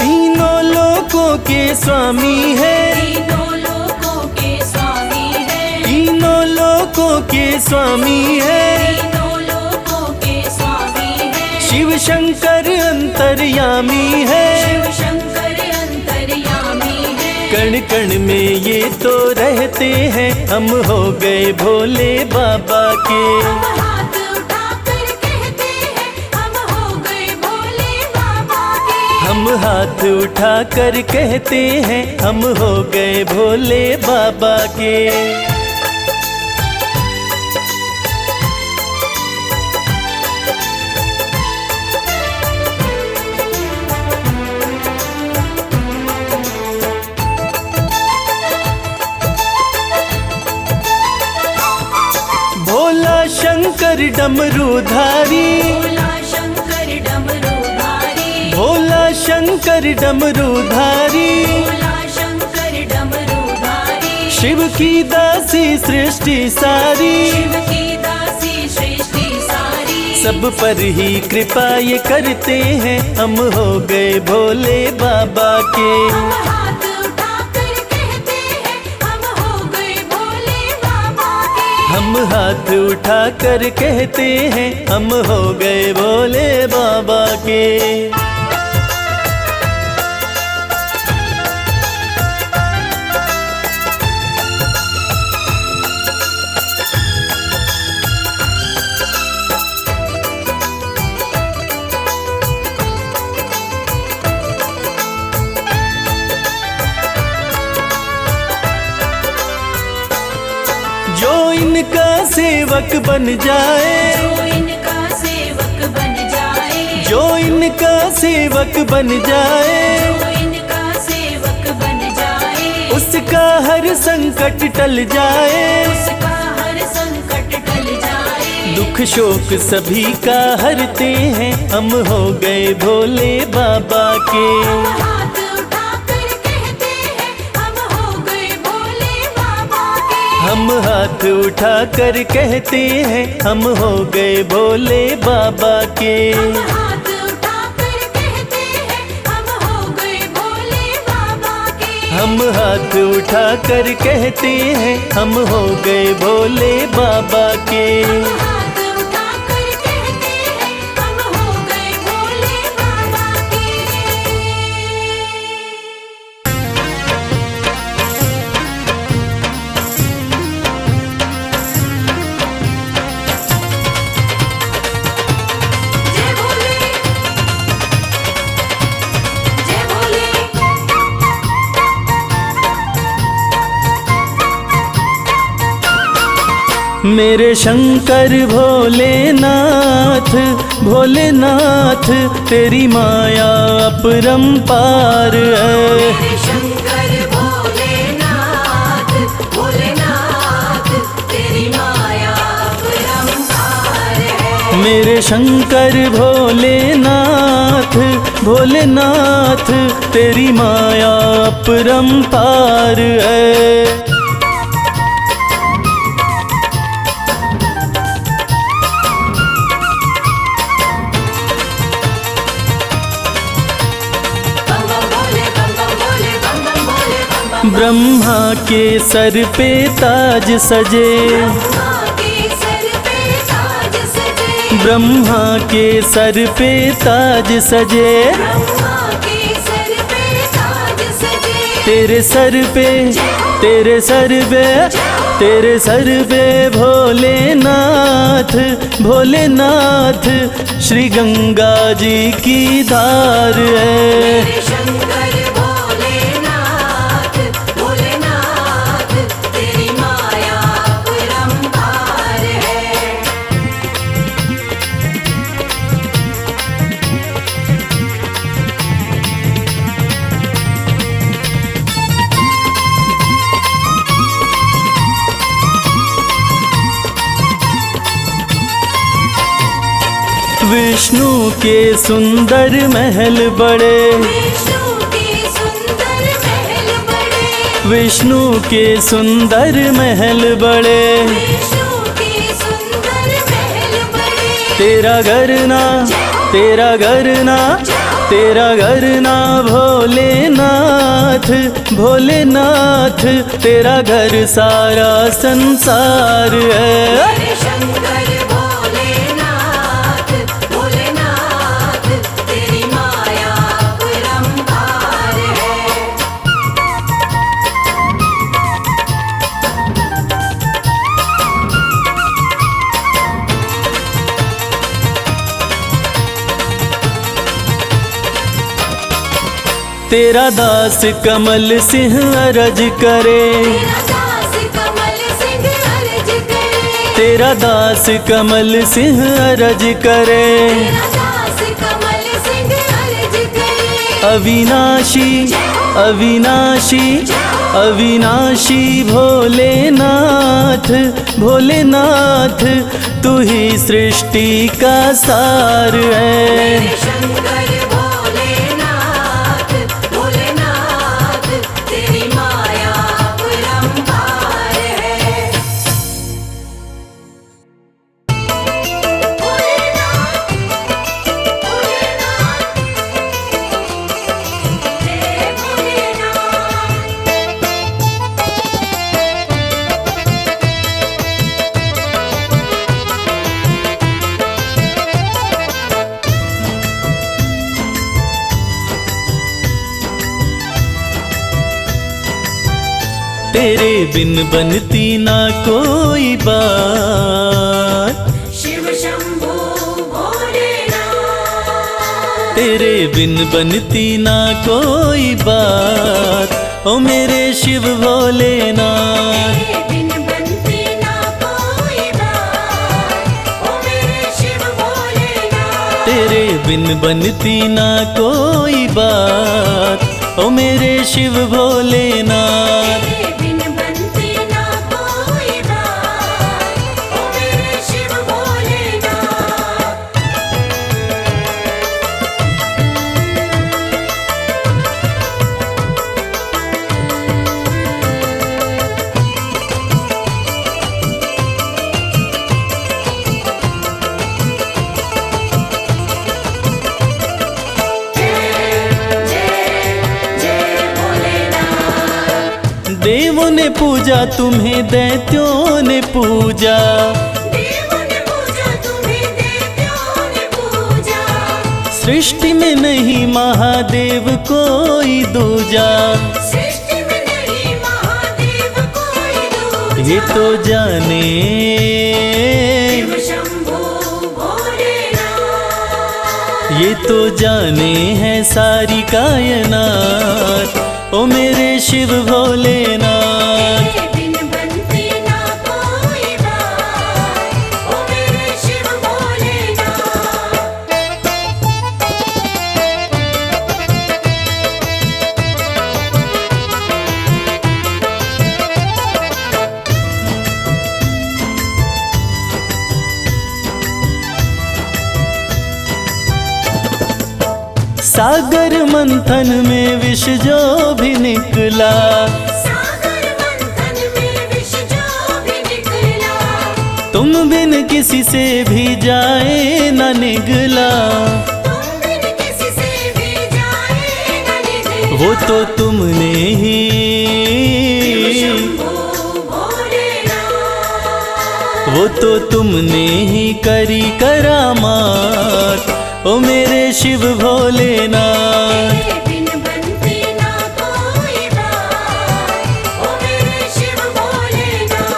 तीनों लोकों के स्वामी है। तीनों लोकों के स्वामी है। तीनों लोकों के स्वामी है। तीनों लोकों के स्वामी है। शिव शंकर अंतर्यामी है। शिव शंकर अंतर्यामी है। कण कण में ये तो रहते हैं हम हो गए भोले बाबा के। हम हाथ उठाकर कहते हैं हम हो गए भोले बाबा के। हम हाथ उठा कर कहते हैं हम हो गए भोले बाबा के। भोला शंकर डमरूधारी। भोला शंकर डमरूधारी। भोला शंकर डमरूधारी। भोला शंकर डमरूधारी। शिव की दासी सृष्टि सारी। शिव की दासी सृष्टि सारी। सब पर ही कृपा ये करते हैं हम हो गए भोले बाबा के। हम हाथ उठाकर कहते हैं हम हो गए भोले बाबा के। हम हाथ उठा कर कहते हैं हम हो गए भोले बाबा के। जो इनका सेवक बन जाए। जो इनका सेवक बन जाए। जो इनका सेवक बन जाए। जो इनका सेवक बन जाए। उसका हर संकट टल जाए। उसका हर संकट टल जाए। दुख शोक सभी का हरते हैं हम हो गए भोले बाबा के। हम हाथ उठाकर कहते हैं हम हो गए भोले बाबा के। हम हाथ उठा कर कहते हैं हम हो गए भोले बाबा के। हम हाथ उठाकर कहते हैं हम हो गए भोले बाबा के। हम हाथ उठा कर कहते हैं हम हो गए भोले बाबा के। हम हाथ उठाकर कहते हैं हम हो गए भोले बाबा के। जय भोले जय भोले। मेरे शंकर भोलेनाथ भोलेनाथ तेरी माया अपरंपार है। मेरे शंकर भोलेनाथ भोलेनाथ तेरी माया अपरंपार है। मेरे शंकर भोलेनाथ भोलेनाथ तेरी माया अपरंपार है। ब्रह्मा के सर पे ताज सजे, ब्रह्मा के सर पे ताज सजे, ब्रह्मा के सर पे ताज सजे, ब्रह्मा के सर पे ताज सजे। तेरे सर पे, तेरे सर पे, तेरे सर पे भोलेनाथ, भोलेनाथ श्री गंगा जी की धार है। मेरे शंकर भोलेनाथ, भोलेनाथ तेरी माया अपरंपार है। विष्णु के सुंदर महल बड़े, विष्णु के सुंदर महल बड़े, विष्णु के सुंदर महल बड़े, विष्णु के सुंदर महल बड़े। तेरा घर ना, तेरा घर ना, तेरा घर ना भोलेनाथ, भोलेनाथ तेरा घर सारा संसार है। मेरे शंकर भोलेनाथ, भोलेनाथ तेरी माया अपरंपार है। तेरा दास कमल सिंह अरज करे, तेरा दास कमल सिंह अर्ज करे, तेरा दास कमल सिंह अरज करे, तेरा दास कमल सिंह अर्ज करे। अविनाशी, अविनाशी, अविनाशी भोलेनाथ, भोलेनाथ तू ही सृष्टि का सार है। मेरे शंकर भोलेनाथ, भोलेनाथ तेरी माया अपरंपार है। भोलेनाथ, भोलेनाथ जय भोलेनाथ। तेरे बिन बनती ना कोई बात, शिव शंभू भोलेनाथ, तेरे बिन बनती ना कोई बात, ओ मेरे शिव भोलेनाथ। तेरे बिन बनती ना कोई बात, ओ मेरे शिव भोलेनाथ। तेरे बिन बनती ना कोई बात, ओ मेरे शिव भोलेनाथ। तेरे बिन बनती ना कोई बात, ओ मेरे शिव भोलेनाथ। देवों ने पूजा तुम्हें, दैत्यों ने पूजा, देवों ने पूजा तुम्हें, दैत्यों ने पूजा। सृष्टि में नहीं महादेव कोई दूजा। सृष्टि में नहीं महादेव कोई दूजा। ये तो जाने, शिव शंभू भोलेनाथ, ये तो जाने है सारी कायनात, ओ मेरे शिव भोलेनाथ। तेरे बिन बनती ना कोई बात, ओ मेरे शिव भोलेनाथ। सागर मंथन में विष जो भी निकला, सागर मंथन में विष जो भी निकला, तुम बिन किसी से भी जाए न निगला। तुम बिन किसी से भी जाए न निकला। वो वो तो तुमने ही शंभो भोलेनाथ। वो तो तुमने ही करी करामात, ओ मेरे शिव भोलेनाथ। तेरे बिन बनती ना कोई बात, ओ मेरे शिव भोलेनाथ।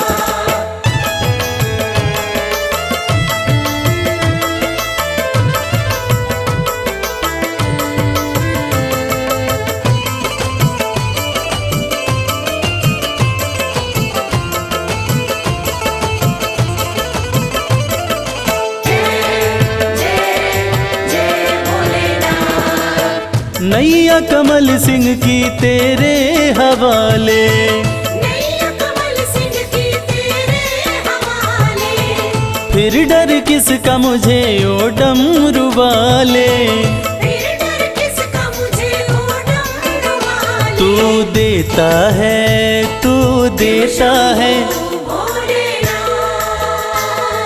नैया कमल सिंह की तेरे हवाले, नैया कमल सिंह की तेरे हवाले। फिर डर किसका मुझे ओ डमरू वाले। फिर डर किसका मुझे ओ डमरू वाले। तू देता है, तू देता है, भोलेनाथ।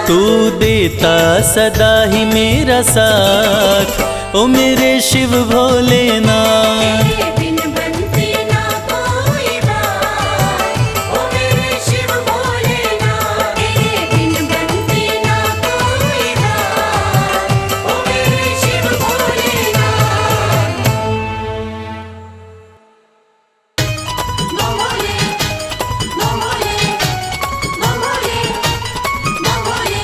तू देता सदा ही मेरा साथ, ओ मेरे शिव भोलेनाथ। तेरे बिन बनती ना कोई बात, ओ मेरे शिव भोलेनाथ। तेरे बिन बनती ना कोई बात, ओ मेरे शिव भोलेनाथ। मंगोले मंगोले मंगोले मंगोले।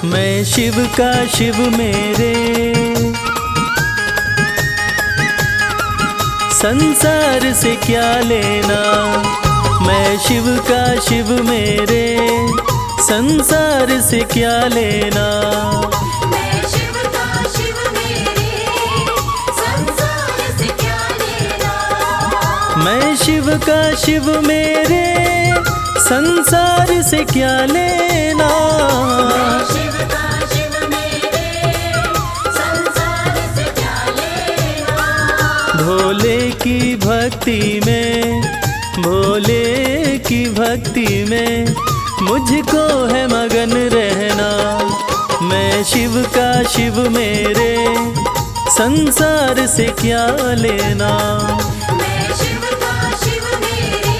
मैं शिव का शिव मेरे, संसार से क्या लेना। मैं शिव का शिव मेरे, संसार से क्या लेना। मैं शिव का शिव मेरे, संसार से क्या लेना। मैं शिव का शिव मेरे, संसार से क्या लेना। शिव का शिव मेरे, संसार से क्या लेना। भोले की भक्ति में, भोले की भक्ति में मुझको है मगन रहना। मैं शिव का शिव मेरे, संसार से क्या लेना। मैं शिव का शिव मेरे,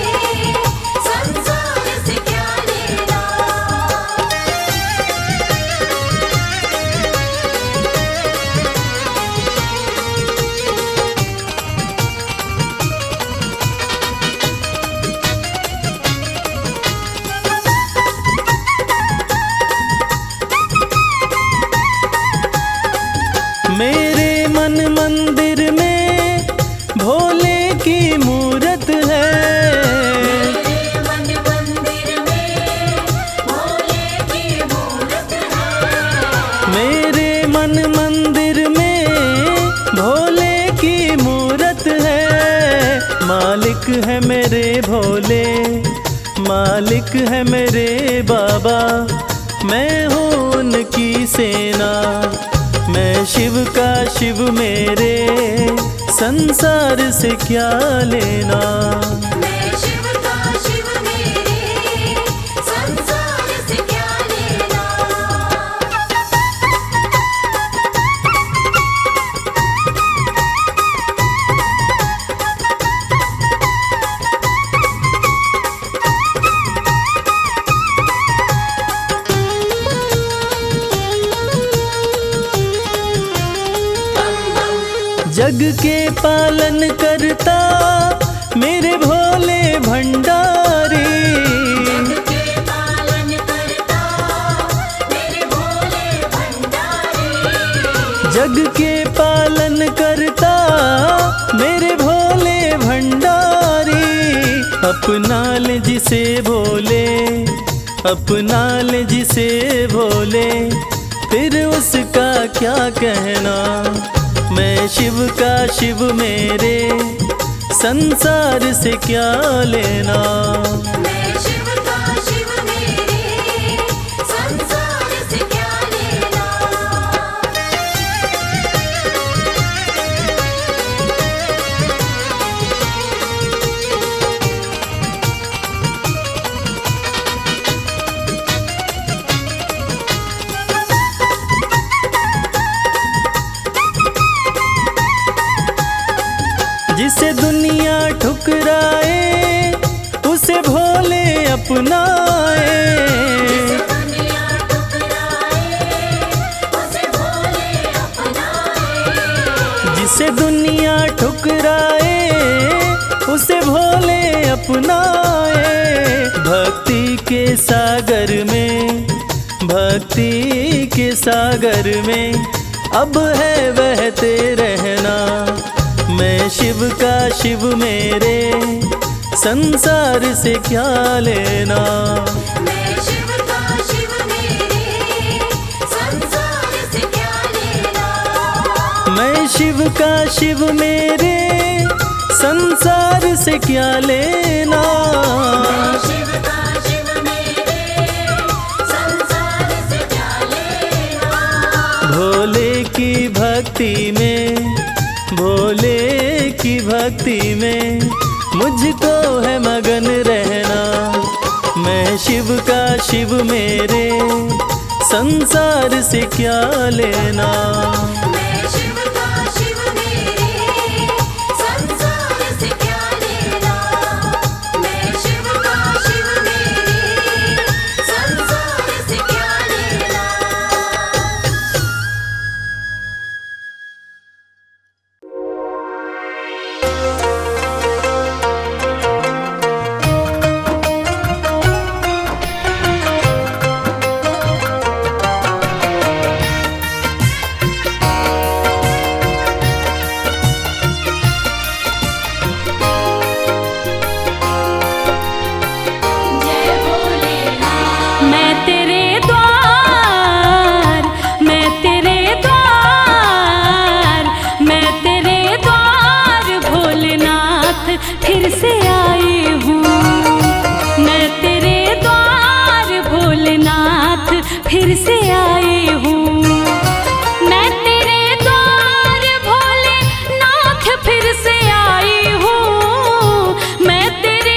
संसार से क्या लेना। मेरे मन मंदिर में भोले की मूरत है। मेरे मन मंदिर में भोले की मूरत है। मेरे मन मंदिर में भोले की मूरत है। मालिक है मेरे भोले, मालिक है मेरे बाबा, मैं हूँ उनकी सेना। मैं शिव का शिव मेरे, संसार से क्या लेना। मैं शिव का शिव मेरे, संसार से क्या लेना। जग के पालन करता मेरे भोले भंडारी। जग के पालन करता मेरे भोले भंडारी। जग के पालन करता मेरे भोले भंडारी। अपना ले जिसे भोले, अपना ले जिसे भोले, फिर उसका क्या कहना। मैं शिव का शिव मेरे, संसार से क्या लेना। मैं शिव का शिव मेरे, ठुकराए उसे भोले अपनाए। दुनिया ठुकराए उसे भोले अपनाए। जिसे दुनिया ठुकराए उसे भोले अपनाए। भक्ति के सागर में, भक्ति के सागर में अब है बहते रहना। मैं शिव का शिव मेरे संसार से क्या लेना। मैं शिव का शिव मेरे संसार से क्या लेना। मैं शिव का शिव मेरे संसार से क्या लेना। मैं शिव का शिव मेरे संसार से क्या लेना। भोले की भक्ति में, भोले की भक्ति में मुझको है मगन रहना। मैं शिव का शिव मेरे संसार से क्या लेना। मैं शिव का शिव मेरे संसार से क्या लेना। मैं शिव का शिव मेरे संसार से क्या लेना। जय भोलेनाथ। मैं तेरे द्वार, मैं तेरे द्वार, मैं तेरे द्वार भोलेनाथ फिर से आई हूँ। मैं तेरे द्वार भोलेनाथ फिर से आई हूँ। मैं तेरे द्वार भोलेनाथ फिर से आई हूँ। मैं तेरे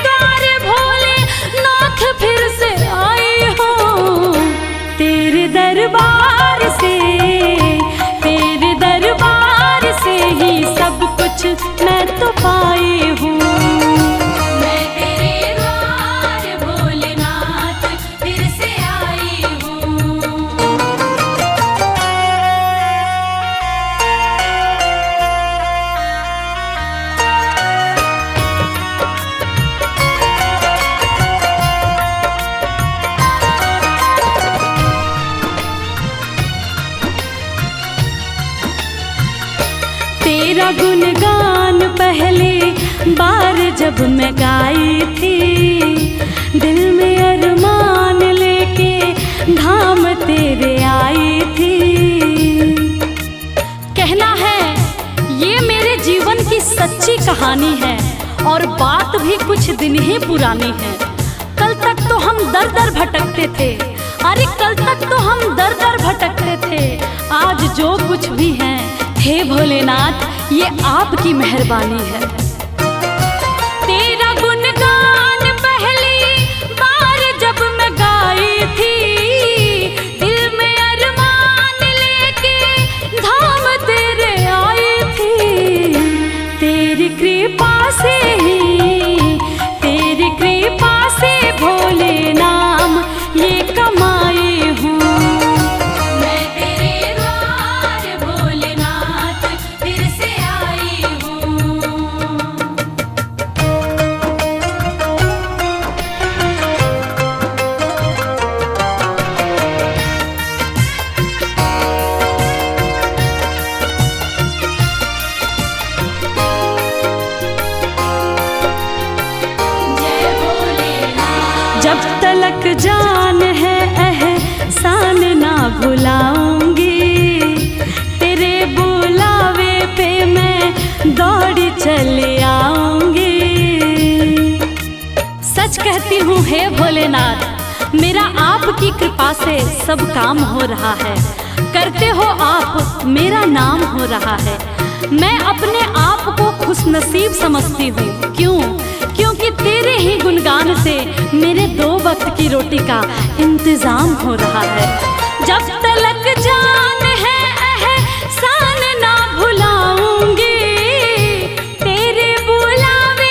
द्वार भोलेनाथ फिर से आई हूँ। तेरे दरबार से, तेरे दरबार से ही सब कुछ मैं तो पाई हूँ। मैं तेरे द्वार भोलेनाथ फिर से आई हूँ। तेरा गुणगान पहले बार जब मैं गाई थी, दिल में अरमान लेके धाम तेरे आई थी। कहना है ये मेरे जीवन की सच्ची कहानी है और बात भी कुछ दिन ही पुरानी है। कल तक तो हम दर दर भटकते थे, अरे कल तक तो हम दर दर भटकते थे। आज जो कुछ भी है हे भोलेनाथ ये आपकी मेहरबानी है। तेरा गुणगान पहली बार जब मैं गाई थी, दिल में अरमान लेके धाम तेरे आई थी। तेरी कृपा से ही, तेरी कृपा से भोले नाम ये कमाई हूँ। मैं तेरे द्वार भोलेनाथ फिर से आई हूँ। जय भोलेनाथ। जब तलक जान है एहसान ना भुलाऊंगी, तेरे बुलावे पे मैं दौड़ी चले आऊंगी। सच कहती हूँ हे भोलेनाथ, मेरा आपकी कृपा से सब काम हो रहा है। करते हो आप, मेरा नाम हो रहा है। मैं अपने आप को खुशनसीब समझती हूँ। क्यों? क्योंकि तेरे ही गुणगान से मेरे 2 वक्त की रोटी का इंतजाम हो रहा है। जब तलक जान है एहसान ना भुलाऊंगी, तेरे बुलावे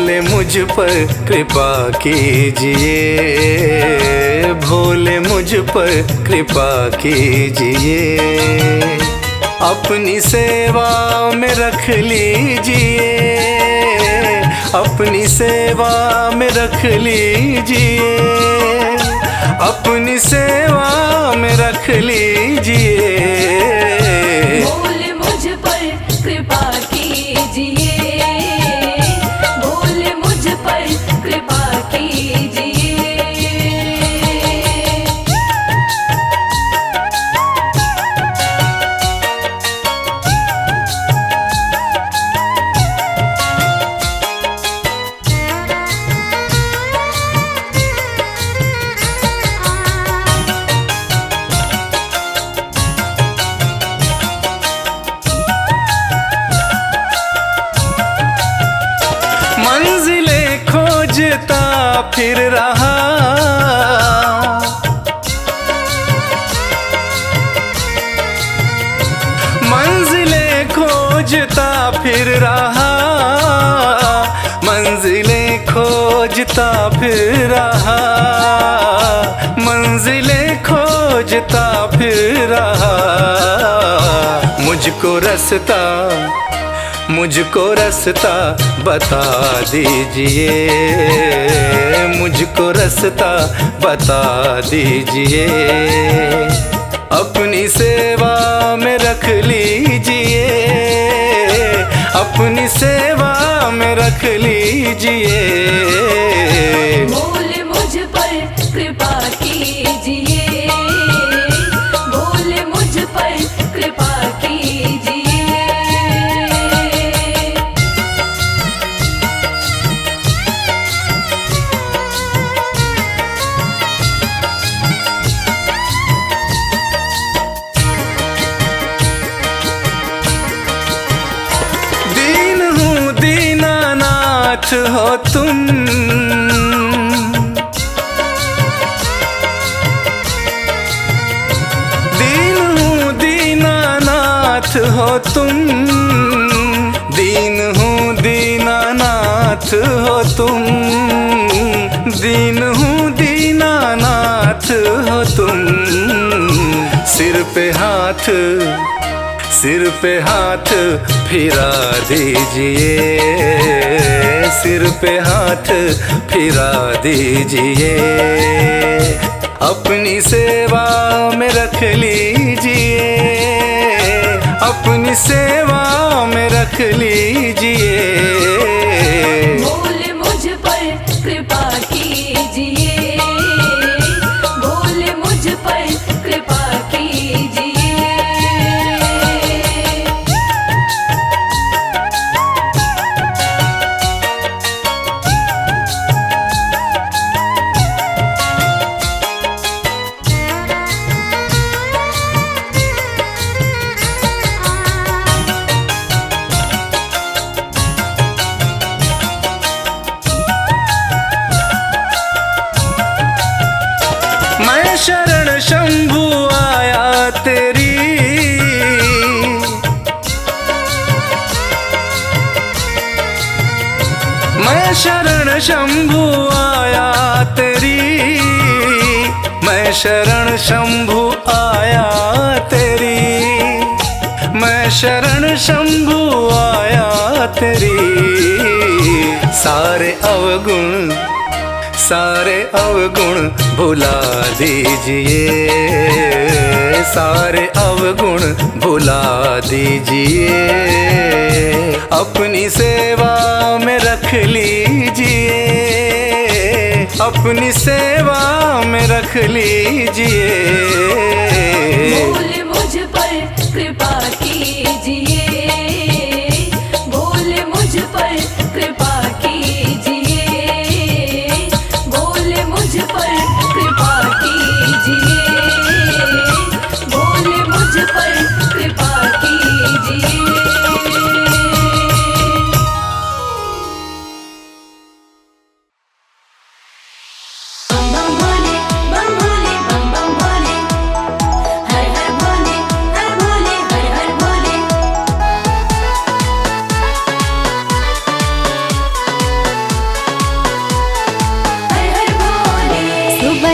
भोले मुझ पर कृपा कीजिए, भोले मुझ पर कृपा कीजिए। अपनी सेवा में रख लीजिए, अपनी सेवा में रख लीजिए, अपनी सेवा में रख लीजिए। भोले मुझ पर कृपा कीजिए, भोले मुझ पर कृपा कीजिए। मंजिलें खोजता फिर रहा, मंजिलें खोजता फिर रहा, मंजिलें खोजता फिर रहा, मंजिलें खोजता फिर रहा। मुझको रास्ता, मुझको रास्ता बता दीजिए, मुझको रास्ता बता दीजिए। अपनी सेवा में रख लीजिए, अपनी सेवा में रख लीजिए। भोले मुझ पर कृपा कीजिए, भोले मुझ पर कृपा कीजिए। दीन हूँ दीनानाथ हो तुम, दीन हूँ दीनानाथ हो तुम, दीन हूँ दीनानाथ हो तुम, दीन हूँ दीनानाथ हो तुम। सिर पे हाथ, सिर पे हाथ फिरा दीजिए, सिर पे हाथ फिरा दीजिए। अपनी सेवा में रख लीजिए, अपनी सेवा में रख लीजिए। भोले मुझ पर कृपा कीजिए, भोले मुझ पर कृपा कीजिए। मैं शरण शंभु आया तेरी, मैं शरण शंभु आया तेरी, मैं शरण शंभु आया तेरी, मैं शरण शंभु आया तेरी। सारे अवगुण, सारे अवगुण भुला दीजिए, सारे अवगुण भुला दीजिए। अपनी सेवा में रख लीजिए, अपनी सेवा में रख लीजिए। भोले मुझ पर कृपा कीजिए, भोले मुझ पर कृपा कीजिए, भोले मुझ पर कृपा कीजिए, भोले मुझ पर कृपा कीजिए। बम बम भोले, हर हर भोले, हर भोले, हर हर भोले।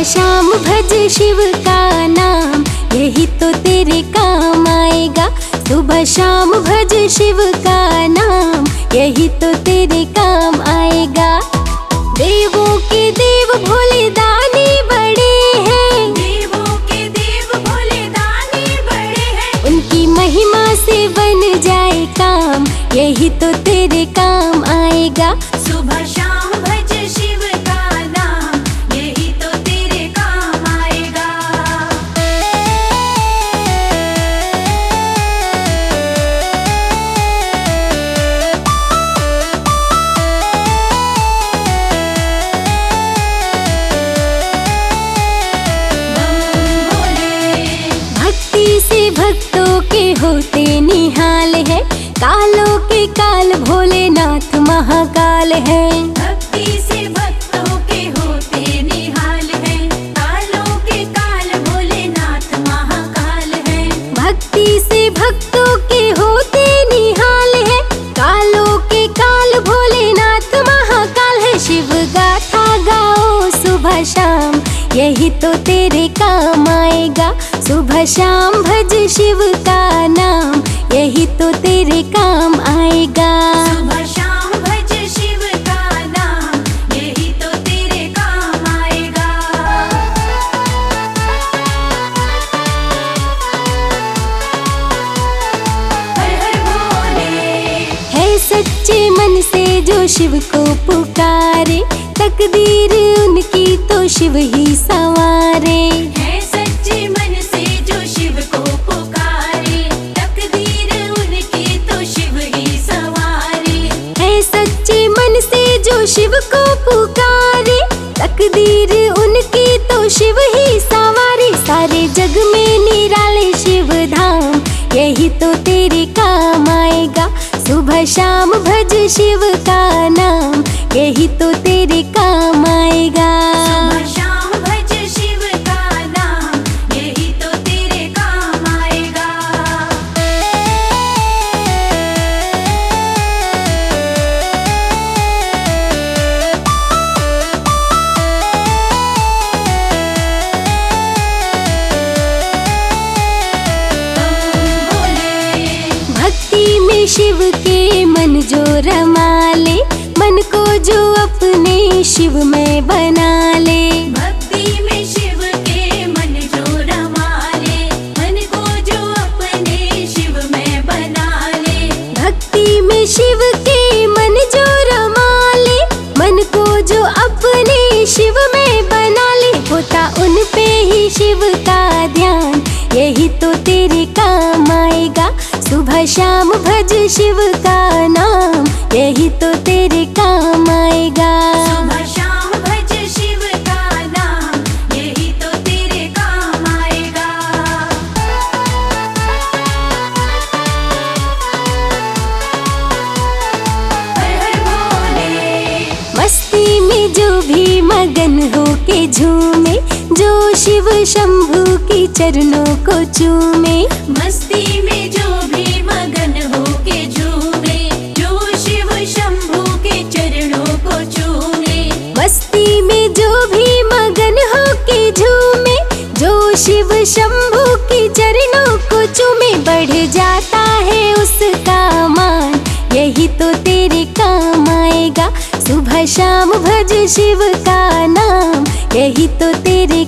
शाम भज शिव का नाम, यही तो तेरे काम आएगा। सुबह शाम भज शिव का नाम, यही तो तेरे काम आएगा। देवों के देव भोले दानी बड़े हैं, देवों के देव भोले दानी बड़े हैं। उनकी महिमा से बन जाए काम, यही तो तेरे काम आएगा। सुबह शाम भज शिव का नाम, यही तो तेरे काम आएगा। भक्ति से भक्तों के होते निहाल है, कालों के काल भोलेनाथ महाकाल है। भक्ति से भक्तों के होते निहाल है, कालों के काल भोलेनाथ महाकाल है। भक्ति से भक्तों के होते निहाल है, कालों के काल भोलेनाथ महाकाल है। शिव गाथा गाओ सुबह शाम, यही तो तेरे काम आएगा। सुबह शाम भज शिव का नाम, यही तो तेरे काम आएगा। सुबह शाम भज शिव का नाम, यही तो तेरे काम आएगा। हर हर भोले। है सच्चे मन से जो शिव को पुकारे, तकदीर उनकी तो शिव ही संवारे। है सच्चे मन से जो शिव को पुकारे, तकदीर उनकी तो शिव ही संवारे। है सच्चे मन से जो शिव को पुकारे, तकदीर उनकी तो शिव ही संवारे। सारे जग में निराले शिव धाम, यही तो तेरे काम आएगा। सुबह शाम भज शिव का नाम, यही तो तेरे काम आएगा। सुबह शाम भज शिव का नाम, यही तो तेरे काम आएगा। भक्ति में शिव के मन जो रमा ले, मन को जो अपने शिव में बना ले। भक्ति में शिव के मन जो रमा ले, मन को जो अपने शिव में बना ले। भक्ति में शिव के मन जो रमा ले, मन को जो अपने शिव में बना ले। होता उन पे ही शिव का ध्यान, यही तो तेरे काम आएगा। सुबह शाम भज शिव का नाम, यही तो तेरे काम आएगा। सुबह शाम भज शिव का नाम, यही तो तेरे काम आएगा। हर हर भोले। मस्ती में जो भी मगन हो के झूमे, जो शिव शंभू की चरणों को चूमे। मस्ती में जो भी मगन हो के झूमे, जो शिव शंभू के चरणों को चूमे। मस्ती में जो भी मगन हो के झूमे, जो शिव शंभू की चरणों को चूमे। बढ़ जाता है उसका मान, यही तो तेरे काम आएगा। सुबह शाम भज शिव का नाम, यही तो तेरे